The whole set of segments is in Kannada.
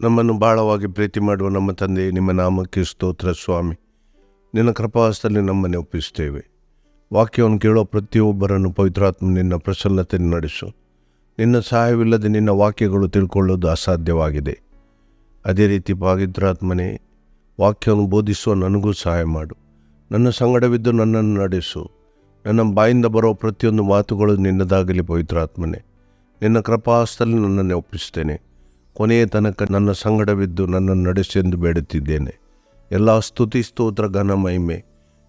ನಮ್ಮನ್ನು ಬಹಳವಾಗಿ ಪ್ರೀತಿ ಮಾಡುವ ನಮ್ಮ ತಂದೆ, ನಿಮ್ಮ ನಾಮಕ್ಕೆ ಸ್ತೋತ್ರ ಸ್ವಾಮಿ. ನಿನ್ನ ಕೃಪಾಹಸ್ತದಲ್ಲಿ ನಮ್ಮನ್ನು ಒಪ್ಪಿಸ್ತೇವೆ. ವಾಕ್ಯವನ್ನು ಕೇಳೋ ಪ್ರತಿಯೊಬ್ಬರನ್ನು ಪವಿತ್ರಾತ್ಮ ನಿನ್ನ ಪ್ರಸನ್ನತೆ ನಡೆಸು. ನಿನ್ನ ಸಹಾಯವಿಲ್ಲದೆ ನಿನ್ನ ವಾಕ್ಯಗಳು ತಿಳ್ಕೊಳ್ಳೋದು ಅಸಾಧ್ಯವಾಗಿದೆ. ಅದೇ ರೀತಿ ಪವಿತ್ರಾತ್ಮನೇ, ವಾಕ್ಯವನ್ನು ಬೋಧಿಸುವ ನನಗೂ ಸಹಾಯ ಮಾಡು. ನನ್ನ ಸಂಗಡವಿದ್ದು ನನ್ನನ್ನು ನಡೆಸು. ನನ್ನ ಬಾಯಿಂದ ಬರೋ ಪ್ರತಿಯೊಂದು ಮಾತುಗಳು ನಿನ್ನದಾಗಲಿ ಪವಿತ್ರಾತ್ಮನೇ. ನಿನ್ನ ಕೃಪಾಹಸ್ತದಲ್ಲಿ ನನ್ನನ್ನು ಒಪ್ಪಿಸ್ತೇನೆ. ಕೊನೆಯ ತನಕ ನನ್ನ ಸಂಗಡವಿದ್ದು ನನ್ನನ್ನು ನಡೆಸಿ ಎಂದು ಬೇಡುತ್ತಿದ್ದೇನೆ. ಎಲ್ಲ ಸ್ತುತಿ, ಸ್ತೋತ್ರ, ಘನ ಮಹಿಮೆ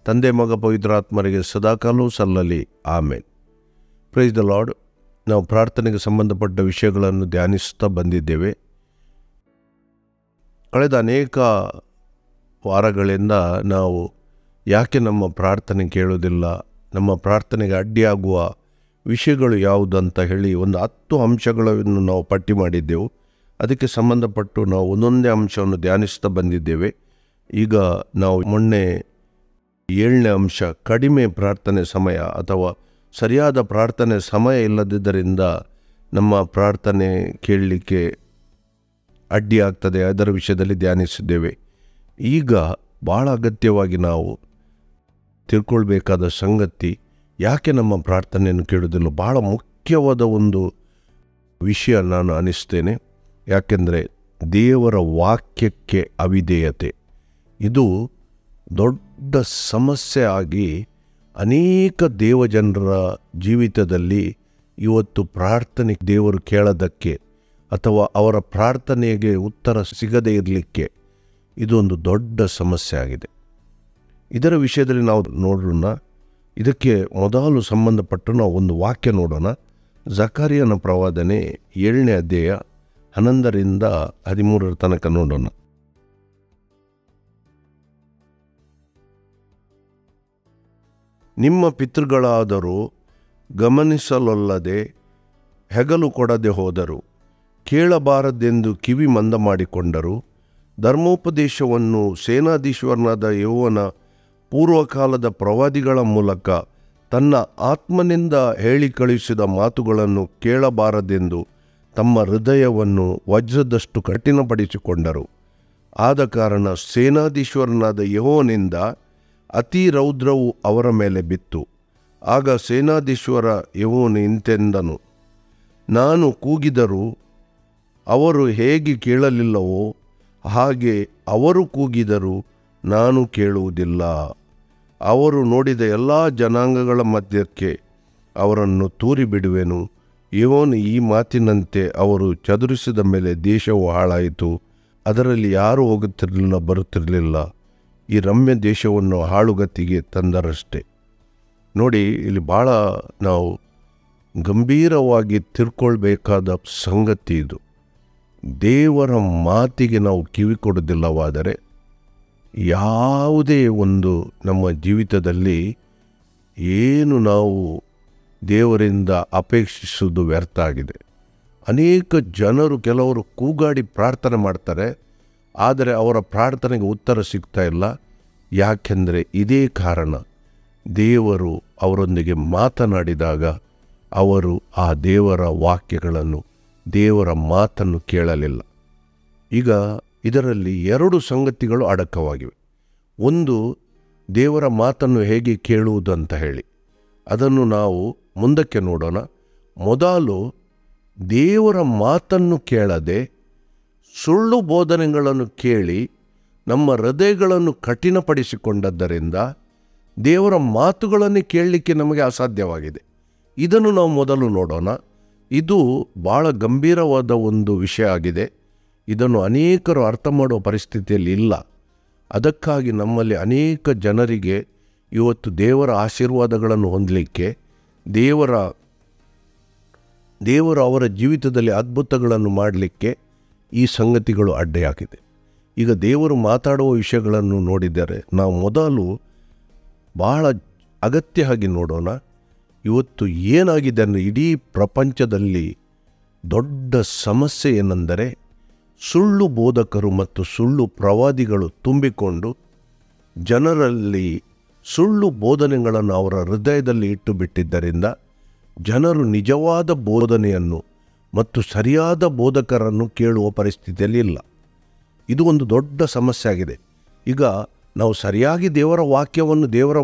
ತಂದೆ, ಮಗ, ಪವಿತ್ರಾತ್ಮರಿಗೆ ಸದಾಕಾಲವೂ ಸಲ್ಲಲಿ. ಆಮೇನ್. Praise the Lord. ನಾವು ಪ್ರಾರ್ಥನೆಗೆ ಸಂಬಂಧಪಟ್ಟ ವಿಷಯಗಳನ್ನು ಧ್ಯಾನಿಸುತ್ತಾ ಬಂದಿದ್ದೇವೆ. ಕಳೆದ ಅನೇಕ ವಾರಗಳಿಂದ ನಾವು ಯಾಕೆ ನಮ್ಮ ಪ್ರಾರ್ಥನೆ ಕೇಳೋದಿಲ್ಲ, ನಮ್ಮ ಪ್ರಾರ್ಥನೆಗೆ ಅಡ್ಡಿಯಾಗುವ ವಿಷಯಗಳು ಯಾವುದು ಅಂತ ಹೇಳಿ ಒಂದು 10 ಅಂಶಗಳನ್ನು ನಾವು ಪಟ್ಟಿ ಮಾಡಿದ್ದೆವು. ಅದಕ್ಕೆ ಸಂಬಂಧಪಟ್ಟು ನಾವು ಒಂದೊಂದೇ ಅಂಶವನ್ನು ಧ್ಯಾನಿಸ್ತಾ ಬಂದಿದ್ದೇವೆ. ಈಗ ನಾವು ಮೊನ್ನೆ 7ನೇ ಅಂಶ, ಕಡಿಮೆ ಪ್ರಾರ್ಥನೆ ಸಮಯ ಅಥವಾ ಸರಿಯಾದ ಪ್ರಾರ್ಥನೆ ಸಮಯ ಇಲ್ಲದಿದ್ದರಿಂದ ನಮ್ಮ ಪ್ರಾರ್ಥನೆ ಕೇಳಲಿಕ್ಕೆ ಅಡ್ಡಿಯಾಗ್ತದೆ, ಅದರ ವಿಷಯದಲ್ಲಿ ಧ್ಯಾನಿಸಿದ್ದೇವೆ. ಈಗ ಭಾಳ ಅಗತ್ಯವಾಗಿ ನಾವು ತಿಳ್ಕೊಳ್ಬೇಕಾದ ಸಂಗತಿ, ಯಾಕೆ ನಮ್ಮ ಪ್ರಾರ್ಥನೆಯನ್ನು ಕೇಳೋದಿಲ್ಲ, ಭಾಳ ಮುಖ್ಯವಾದ ಒಂದು ವಿಷಯ ನಾನು ಅನಿಸ್ತೇನೆ. ಯಾಕೆಂದರೆ ದೇವರ ವಾಕ್ಯಕ್ಕೆ ಅವಿಧೇಯತೆ ಇದು ದೊಡ್ಡ ಸಮಸ್ಯೆ ಆಗಿ ಅನೇಕ ದೇವಜನರ ಜೀವಿತದಲ್ಲಿ ಇವತ್ತು ಪ್ರಾರ್ಥನೆ ದೇವರು ಕೇಳೋದಕ್ಕೆ ಅಥವಾ ಅವರ ಪ್ರಾರ್ಥನೆಗೆ ಉತ್ತರ ಸಿಗದೇ ಇರಲಿಕ್ಕೆ ಇದೊಂದು ದೊಡ್ಡ ಸಮಸ್ಯೆ ಆಗಿದೆ. ಇದರ ವಿಷಯದಲ್ಲಿ ನಾವು ನೋಡೋಣ. ಇದಕ್ಕೆ ಮೊದಲು ಸಂಬಂಧಪಟ್ಟು ನಾವು ಒಂದು ವಾಕ್ಯ ನೋಡೋಣ. ಜಕರ್ಯನ ಪ್ರವಾದನೆ 7ನೇ ಅಧ್ಯಾಯ 11ರಿಂದ 13 ತನಕ ನೋಡೋಣ. ನಿಮ್ಮ ಪಿತೃಗಳಾದರೂ ಗಮನಿಸಲೊಲ್ಲದೆ ಹೆಗಲು ಕೊಡದೆ ಹೋದರು, ಕೇಳಬಾರದೆಂದು ಕಿವಿ ಮಂದ ಮಾಡಿಕೊಂಡರು. ಧರ್ಮೋಪದೇಶವನ್ನು ಸೇನಾಧೀಶ್ವರನಾದ ಯೆಹೋವನ ಪೂರ್ವಕಾಲದ ಪ್ರವಾದಿಗಳ ಮೂಲಕ ತನ್ನ ಆತ್ಮನಿಂದ ಹೇಳಿ ಕಳುಹಿಸಿದ ಮಾತುಗಳನ್ನು ಕೇಳಬಾರದೆಂದು ತಮ್ಮ ಹೃದಯವನ್ನು ವಜ್ರದಷ್ಟು ಕಠಿಣಪಡಿಸಿಕೊಂಡರು. ಆದ ಕಾರಣ ಸೇನಾಧೀಶ್ವರನಾದ ಯೆಹೋವನಿಂದ ಅತಿ ರೌದ್ರವು ಅವರ ಮೇಲೆ ಬಿತ್ತು. ಆಗ ಸೇನಾಧೀಶ್ವರ ಯೆಹೋವನು ಇಂತೆಂದನು, ನಾನು ಕೂಗಿದರೂ ಅವರು ಹೇಗೆ ಕೇಳಲಿಲ್ಲವೋ ಹಾಗೆ ಅವರು ಕೂಗಿದರೂ ನಾನು ಕೇಳುವುದಿಲ್ಲ. ಅವರು ನೋಡಿದ ಎಲ್ಲ ಜನಾಂಗಗಳ ಮಧ್ಯಕ್ಕೆ ಅವರನ್ನು ತೂರಿಬಿಡುವೆನು. ಯೆಹೋವನು ಈ ಮಾತಿನಂತೆ ಅವರು ಚದುರಿಸಿದ ಮೇಲೆ ದೇಶವು ಹಾಳಾಯಿತು. ಅದರಲ್ಲಿ ಯಾರೂ ಹೋಗುತ್ತಿರಲಿಲ್ಲ, ಬರುತ್ತಿರಲಿಲ್ಲ. ಈ ರಮ್ಯ ದೇಶವನ್ನು ಹಾಳುಗತಿಗೆ ತಂದರಷ್ಟೆ. ನೋಡಿ, ಇಲ್ಲಿ ಭಾಳ ನಾವು ಗಂಭೀರವಾಗಿ ತಿಳ್ಕೊಳ್ಬೇಕಾದ ಸಂಗತಿ ಇದು. ದೇವರ ಮಾತಿಗೆ ನಾವು ಕಿವಿ ಕೊಡೋದಿಲ್ಲವಾದರೆ ಯಾವುದೇ ಒಂದು ನಮ್ಮ ಜೀವಿತದಲ್ಲಿ ಏನು ನಾವು ದೇವರಿಂದ ಅಪೇಕ್ಷಿಸುವುದು ವ್ಯರ್ಥ ಆಗಿದೆ. ಅನೇಕ ಜನರು, ಕೆಲವರು ಕೂಗಾಡಿ ಪ್ರಾರ್ಥನೆ ಮಾಡ್ತಾರೆ, ಆದರೆ ಅವರ ಪ್ರಾರ್ಥನೆಗೆ ಉತ್ತರ ಸಿಗ್ತಾ ಇಲ್ಲ. ಯಾಕೆಂದರೆ ಇದೇ ಕಾರಣ, ದೇವರು ಅವರೊಂದಿಗೆ ಮಾತನಾಡಿದಾಗ ಅವರು ಆ ದೇವರ ವಾಕ್ಯಗಳನ್ನು, ದೇವರ ಮಾತನ್ನು ಕೇಳಲಿಲ್ಲ. ಈಗ ಇದರಲ್ಲಿ 2 ಸಂಗತಿಗಳು ಅಡಕವಾಗಿವೆ. ಒಂದು, ದೇವರ ಮಾತನ್ನು ಹೇಗೆ ಕೇಳುವುದು ಅಂತ ಹೇಳಿ, ಅದನ್ನು ನಾವು ಮುಂದಕ್ಕೆ ನೋಡೋಣ. ಮೊದಲು, ದೇವರ ಮಾತನ್ನು ಕೇಳದೆ ಸುಳ್ಳು ಬೋಧನೆಗಳನ್ನು ಕೇಳಿ ನಮ್ಮ ಹೃದಯಗಳನ್ನು ಕಠಿಣಪಡಿಸಿಕೊಂಡದ್ದರಿಂದ ದೇವರ ಮಾತುಗಳನ್ನು ಕೇಳಲಿಕ್ಕೆ ನಮಗೆ ಅಸಾಧ್ಯವಾಗಿದೆ. ಇದನ್ನು ನಾವು ಮೊದಲು ನೋಡೋಣ. ಇದು ಭಾಳ ಗಂಭೀರವಾದ ಒಂದು ವಿಷಯ ಆಗಿದೆ. ಇದನ್ನು ಅನೇಕರು ಅರ್ಥ ಮಾಡುವ ಪರಿಸ್ಥಿತಿಯಲ್ಲಿ ಇಲ್ಲ. ಅದಕ್ಕಾಗಿ ನಮ್ಮಲ್ಲಿ ಅನೇಕ ಜನರಿಗೆ ಇವತ್ತು ದೇವರ ಆಶೀರ್ವಾದಗಳನ್ನು ಹೊಂದಲಿಕ್ಕೆ, ದೇವರು ಅವರ ಜೀವಿತದಲ್ಲಿ ಅದ್ಭುತಗಳನ್ನು ಮಾಡಲಿಕ್ಕೆ ಈ ಸಂಗತಿಗಳು ಅಡ್ಡಿಯಾಗಿದೆ. ಈಗ ದೇವರು ಮಾತಾಡುವ ವಿಷಯಗಳನ್ನು ನೋಡಿದರೆ ನಾವು ಮೊದಲು ಬಹಳ ಅಗತ್ಯವಾಗಿ ನೋಡೋಣ. ಇವತ್ತು ಏನಾಗಿದೆ ಅಂದರೆ, ಇಡೀ ಪ್ರಪಂಚದಲ್ಲಿ ದೊಡ್ಡ ಸಮಸ್ಯೆ ಏನೆಂದರೆ, ಸುಳ್ಳು ಬೋಧಕರು ಮತ್ತು ಸುಳ್ಳು ಪ್ರವಾದಿಗಳು ತುಂಬಿಕೊಂಡು ಜನರಲ್ಲಿ ಸುಳ್ಳು ಬೋಧನೆಗಳನ್ನು ಅವರ ಹೃದಯದಲ್ಲಿ ಇಟ್ಟು ಬಿಟ್ಟಿದ್ದರಿಂದ ಜನರು ನಿಜವಾದ ಬೋಧನೆಯನ್ನು ಮತ್ತು ಸರಿಯಾದ ಬೋಧಕರನ್ನು ಕೇಳುವ ಪರಿಸ್ಥಿತಿಯಲ್ಲಿ ಇಲ್ಲ. ಇದು ಒಂದು ದೊಡ್ಡ ಸಮಸ್ಯೆ ಆಗಿದೆ. ಈಗ ನಾವು ಸರಿಯಾಗಿ ದೇವರ ವಾಕ್ಯವನ್ನು, ದೇವರ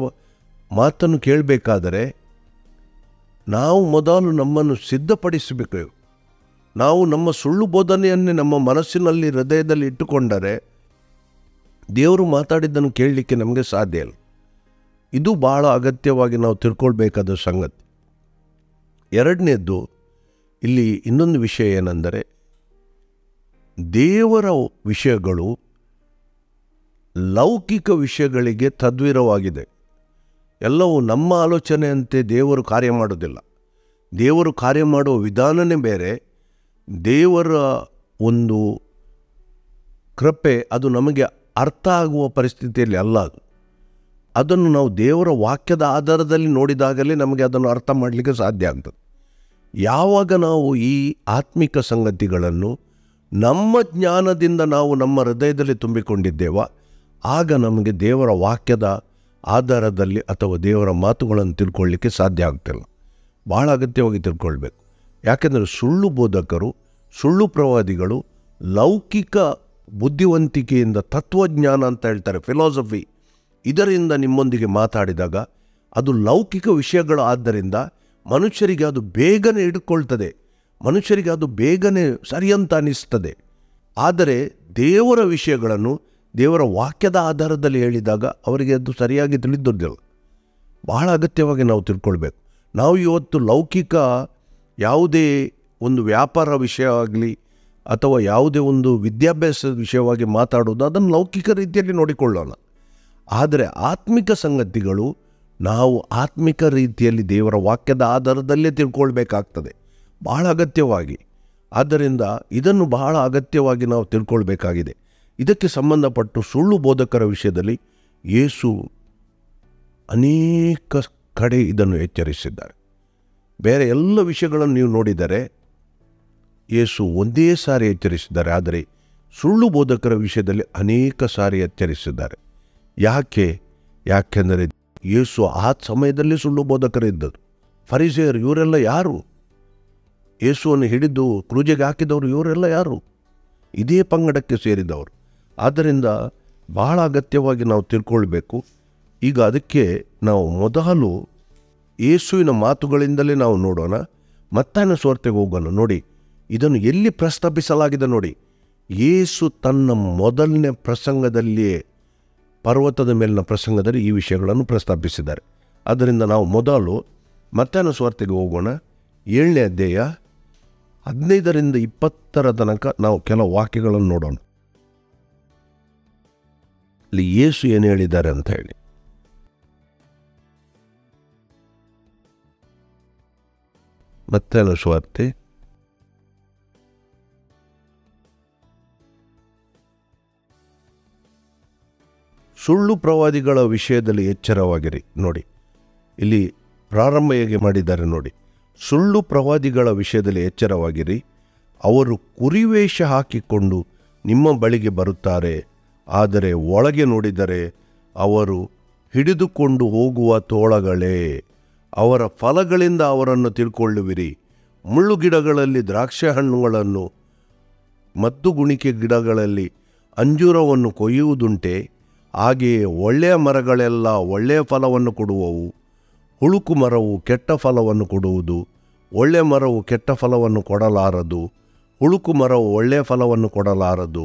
ಮಾತನ್ನು ಕೇಳಬೇಕಾದರೆ ನಾವು ಮೊದಲು ನಮ್ಮನ್ನು ಸಿದ್ಧಪಡಿಸಬೇಕು. ನಾವು ನಮ್ಮ ಸುಳ್ಳು ಬೋಧನೆಯನ್ನೇ ನಮ್ಮ ಮನಸ್ಸಿನಲ್ಲಿ, ಹೃದಯದಲ್ಲಿ ಇಟ್ಟುಕೊಂಡರೆ ದೇವರು ಮಾತಾಡಿದ್ದನ್ನು ಕೇಳಲಿಕ್ಕೆ ನಮಗೆ ಸಾಧ್ಯ ಇಲ್ಲ. ಇದು ಭಾಳ ಅಗತ್ಯವಾಗಿ ನಾವು ತಿಳ್ಕೊಳ್ಬೇಕಾದ ಸಂಗತಿ. ಎರಡನೇದ್ದು, ಇಲ್ಲಿ ಇನ್ನೊಂದು ವಿಷಯ ಏನೆಂದರೆ, ದೇವರ ವಿಷಯಗಳು ಲೌಕಿಕ ವಿಷಯಗಳಿಗೆ ತದ್ವಿರವಾಗಿದೆ. ಎಲ್ಲವೂ ನಮ್ಮ ಆಲೋಚನೆಯಂತೆ ದೇವರು ಕಾರ್ಯ ಮಾಡೋದಿಲ್ಲ. ದೇವರು ಕಾರ್ಯ ಮಾಡುವ ವಿಧಾನವೇ ಬೇರೆ. ದೇವರ ಒಂದು ಕೃಪೆ ಅದು ನಮಗೆ ಅರ್ಥ ಆಗುವ ಪರಿಸ್ಥಿತಿಯಲ್ಲಿ ಅಲ್ಲ. ಅದನ್ನು ನಾವು ದೇವರ ವಾಕ್ಯದ ಆಧಾರದಲ್ಲಿ ನೋಡಿದಾಗಲೇ ನಮಗೆ ಅದನ್ನು ಅರ್ಥ ಮಾಡಲಿಕ್ಕೆ ಸಾಧ್ಯ ಆಗ್ತದೆ. ಯಾವಾಗ ನಾವು ಈ ಆತ್ಮಿಕ ಸಂಗತಿಗಳನ್ನು ನಮ್ಮ ಜ್ಞಾನದಿಂದ ನಾವು ನಮ್ಮ ಹೃದಯದಲ್ಲಿ ತುಂಬಿಕೊಂಡಿದ್ದೇವ, ಆಗ ನಮಗೆ ದೇವರ ವಾಕ್ಯದ ಆಧಾರದಲ್ಲಿ ಅಥವಾ ದೇವರ ಮಾತುಗಳನ್ನು ತಿಳ್ಕೊಳ್ಳಿಕ್ಕೆ ಸಾಧ್ಯ ಆಗ್ತಿಲ್ಲ. ಭಾಳ ಅಗತ್ಯವಾಗಿ ತಿಳ್ಕೊಳ್ಬೇಕು. ಯಾಕೆಂದರೆ ಸುಳ್ಳು ಬೋಧಕರು, ಸುಳ್ಳು ಪ್ರವಾದಿಗಳು ಲೌಕಿಕ ಬುದ್ಧಿವಂತಿಕೆಯಿಂದ, ತತ್ವಜ್ಞಾನ ಅಂತ ಹೇಳ್ತಾರೆ, ಫಿಲಾಸಫಿ, ಇದರಿಂದ ನಿಮ್ಮೊಂದಿಗೆ ಮಾತಾಡಿದಾಗ ಅದು ಲೌಕಿಕ ವಿಷಯಗಳು. ಆದ್ದರಿಂದ ಮನುಷ್ಯರಿಗೆ ಅದು ಬೇಗನೆ ಹಿಡ್ಕೊಳ್ತದೆ, ಮನುಷ್ಯರಿಗೆ ಅದು ಬೇಗನೆ ಸರಿಯಂತ ಅನ್ನಿಸ್ತದೆ. ಆದರೆ ದೇವರ ವಿಷಯಗಳನ್ನು ದೇವರ ವಾಕ್ಯದ ಆಧಾರದಲ್ಲಿ ಹೇಳಿದಾಗ ಅವರಿಗೆ ಅದು ಸರಿಯಾಗಿ ತಿಳಿದಿದ್ದಿಲ್ಲ. ಬಹಳ ಅಗತ್ಯವಾಗಿ ನಾವು ತಿಳ್ಕೊಳ್ಬೇಕು. ನಾವು ಇವತ್ತು ಲೌಕಿಕ ಯಾವುದೇ ಒಂದು ವ್ಯಾಪಾರ ವಿಷಯ ಆಗಲಿ ಅಥವಾ ಯಾವುದೇ ಒಂದು ವಿದ್ಯಾಭ್ಯಾಸದ ವಿಷಯವಾಗಿ ಮಾತಾಡೋದು, ಅದನ್ನು ಲೌಕಿಕ ರೀತಿಯಲ್ಲಿ ನೋಡಿಕೊಳ್ಳೋಣ. ಆದರೆ ಆತ್ಮಿಕ ಸಂಗತಿಗಳು ನಾವು ಆತ್ಮಿಕ ರೀತಿಯಲ್ಲಿ ದೇವರ ವಾಕ್ಯದ ಆಧಾರದಲ್ಲೇ ತಿಳ್ಕೊಳ್ಬೇಕಾಗ್ತದೆ, ಬಹಳ ಅಗತ್ಯವಾಗಿ. ಆದ್ದರಿಂದ ಇದನ್ನು ಬಹಳ ಅಗತ್ಯವಾಗಿ ನಾವು ತಿಳ್ಕೊಳ್ಬೇಕಾಗಿದೆ. ಇದಕ್ಕೆ ಸಂಬಂಧಪಟ್ಟು ಸುಳ್ಳು ಬೋಧಕರ ವಿಷಯದಲ್ಲಿ ಯೇಸು ಅನೇಕ ಕಡೆ ಇದನ್ನು ಎಚ್ಚರಿಸಿದ್ದಾರೆ. ಬೇರೆ ಎಲ್ಲ ವಿಷಯಗಳನ್ನು ನೀವು ನೋಡಿದರೆ ಯೇಸು ಒಂದೇ ಸಾರಿ ಎಚ್ಚರಿಸಿದ್ದಾರೆ, ಆದರೆ ಸುಳ್ಳು ಬೋಧಕರ ವಿಷಯದಲ್ಲಿ ಅನೇಕ ಸಾರಿ ಎಚ್ಚರಿಸಿದ್ದಾರೆ. ಯಾಕೆಂದರೆ ಯೇಸು ಆ ಸಮಯದಲ್ಲಿ ಸುಳ್ಳು ಬೋಧಕರಿದ್ದರು. ಫರಿಸೇಯರು ಇವರೆಲ್ಲ ಯಾರು? ಯೇಸುವನ್ನು ಹಿಡಿದು ಕ್ರೂಜೆಗೆ ಹಾಕಿದವರು ಇವರೆಲ್ಲ ಯಾರು? ಇದೇ ಪಂಗಡಕ್ಕೆ ಸೇರಿದವರು. ಆದ್ದರಿಂದ ಬಹಳ ಅಗತ್ಯವಾಗಿ ನಾವು ತಿಳ್ಕೊಳ್ಬೇಕು. ಈಗ ಅದಕ್ಕೆ ನಾವು ಮೊದಲು ಯೇಸುವಿನ ಮಾತುಗಳಿಂದಲೇ ನಾವು ನೋಡೋಣ. ಮತ್ತಾಯನ ಸುವಾರ್ತೆಗೆ ಹೋಗೋಣ. ನೋಡಿ, ಇದನ್ನು ಎಲ್ಲಿ ಪ್ರಸ್ತಾಪಿಸಲಾಗಿದೆ ನೋಡಿ. ಯೇಸು ತನ್ನ ಮೊದಲನೇ ಪ್ರಸಂಗದಲ್ಲಿಯೇ, ಪರ್ವತದ ಮೇಲಿನ ಪ್ರಸಂಗದಲ್ಲಿ ಈ ವಿಷಯಗಳನ್ನು ಪ್ರಸ್ತಾಪಿಸಿದ್ದಾರೆ. ಆದ್ದರಿಂದ ನಾವು ಮೊದಲು ಮತ್ತಾಯನ ಸುವಾರ್ತೆಗೆ ಹೋಗೋಣ. 7ನೇ ಅಧ್ಯಾಯ 15ರಿಂದ 20 ತನಕ ನಾವು ಕೆಲವು ವಾಕ್ಯಗಳನ್ನು ನೋಡೋಣ. ಅಲ್ಲಿ ಯೇಸು ಏನು ಹೇಳಿದ್ದಾರೆ ಅಂತ ಹೇಳಿ. ಮತ್ತಾಯನ ಸುವಾರ್ತೆ 7 ಸುಳ್ಳು ಪ್ರವಾದಿಗಳ ವಿಷಯದಲ್ಲಿ ಎಚ್ಚರವಾಗಿರಿ. ನೋಡಿ, ಇಲ್ಲಿ ಪ್ರಾರಂಭ ಹೇಗೆ ಮಾಡಿದ್ದಾರೆ ನೋಡಿ. ಸುಳ್ಳು ಪ್ರವಾದಿಗಳ ವಿಷಯದಲ್ಲಿ ಎಚ್ಚರವಾಗಿರಿ. ಅವರು ಕುರಿವೇಷ ಹಾಕಿಕೊಂಡು ನಿಮ್ಮ ಬಳಿಗೆ ಬರುತ್ತಾರೆ, ಆದರೆ ಒಳಗೆ ನೋಡಿದರೆ ಅವರು ಹಿಡಿದುಕೊಂಡು ಹೋಗುವ ತೋಳಗಳೇ. ಅವರ ಫಲಗಳಿಂದ ಅವರನ್ನು ತಿಳ್ಕೊಳ್ಳುವಿರಿ. ಮುಳ್ಳುಗಿಡಗಳಲ್ಲಿ ದ್ರಾಕ್ಷಿ ಹಣ್ಣುಗಳನ್ನು, ಮದ್ದುಗುಣಿಕೆ ಗಿಡಗಳಲ್ಲಿ ಅಂಜೂರವನ್ನು ಕೊಯ್ಯುವುದುಂಟೆ. ಹಾಗೆಯೇ ಒಳ್ಳೆಯ ಮರಗಳೆಲ್ಲ ಒಳ್ಳೆಯ ಫಲವನ್ನು ಕೊಡುವವು. ಹುಳುಕು ಮರವು ಕೆಟ್ಟ ಫಲವನ್ನು ಕೊಡುವುದು. ಒಳ್ಳೆಯ ಮರವು ಕೆಟ್ಟ ಫಲವನ್ನು ಕೊಡಲಾರದು. ಹುಳುಕು ಮರವು ಒಳ್ಳೆಯ ಫಲವನ್ನು ಕೊಡಲಾರದು.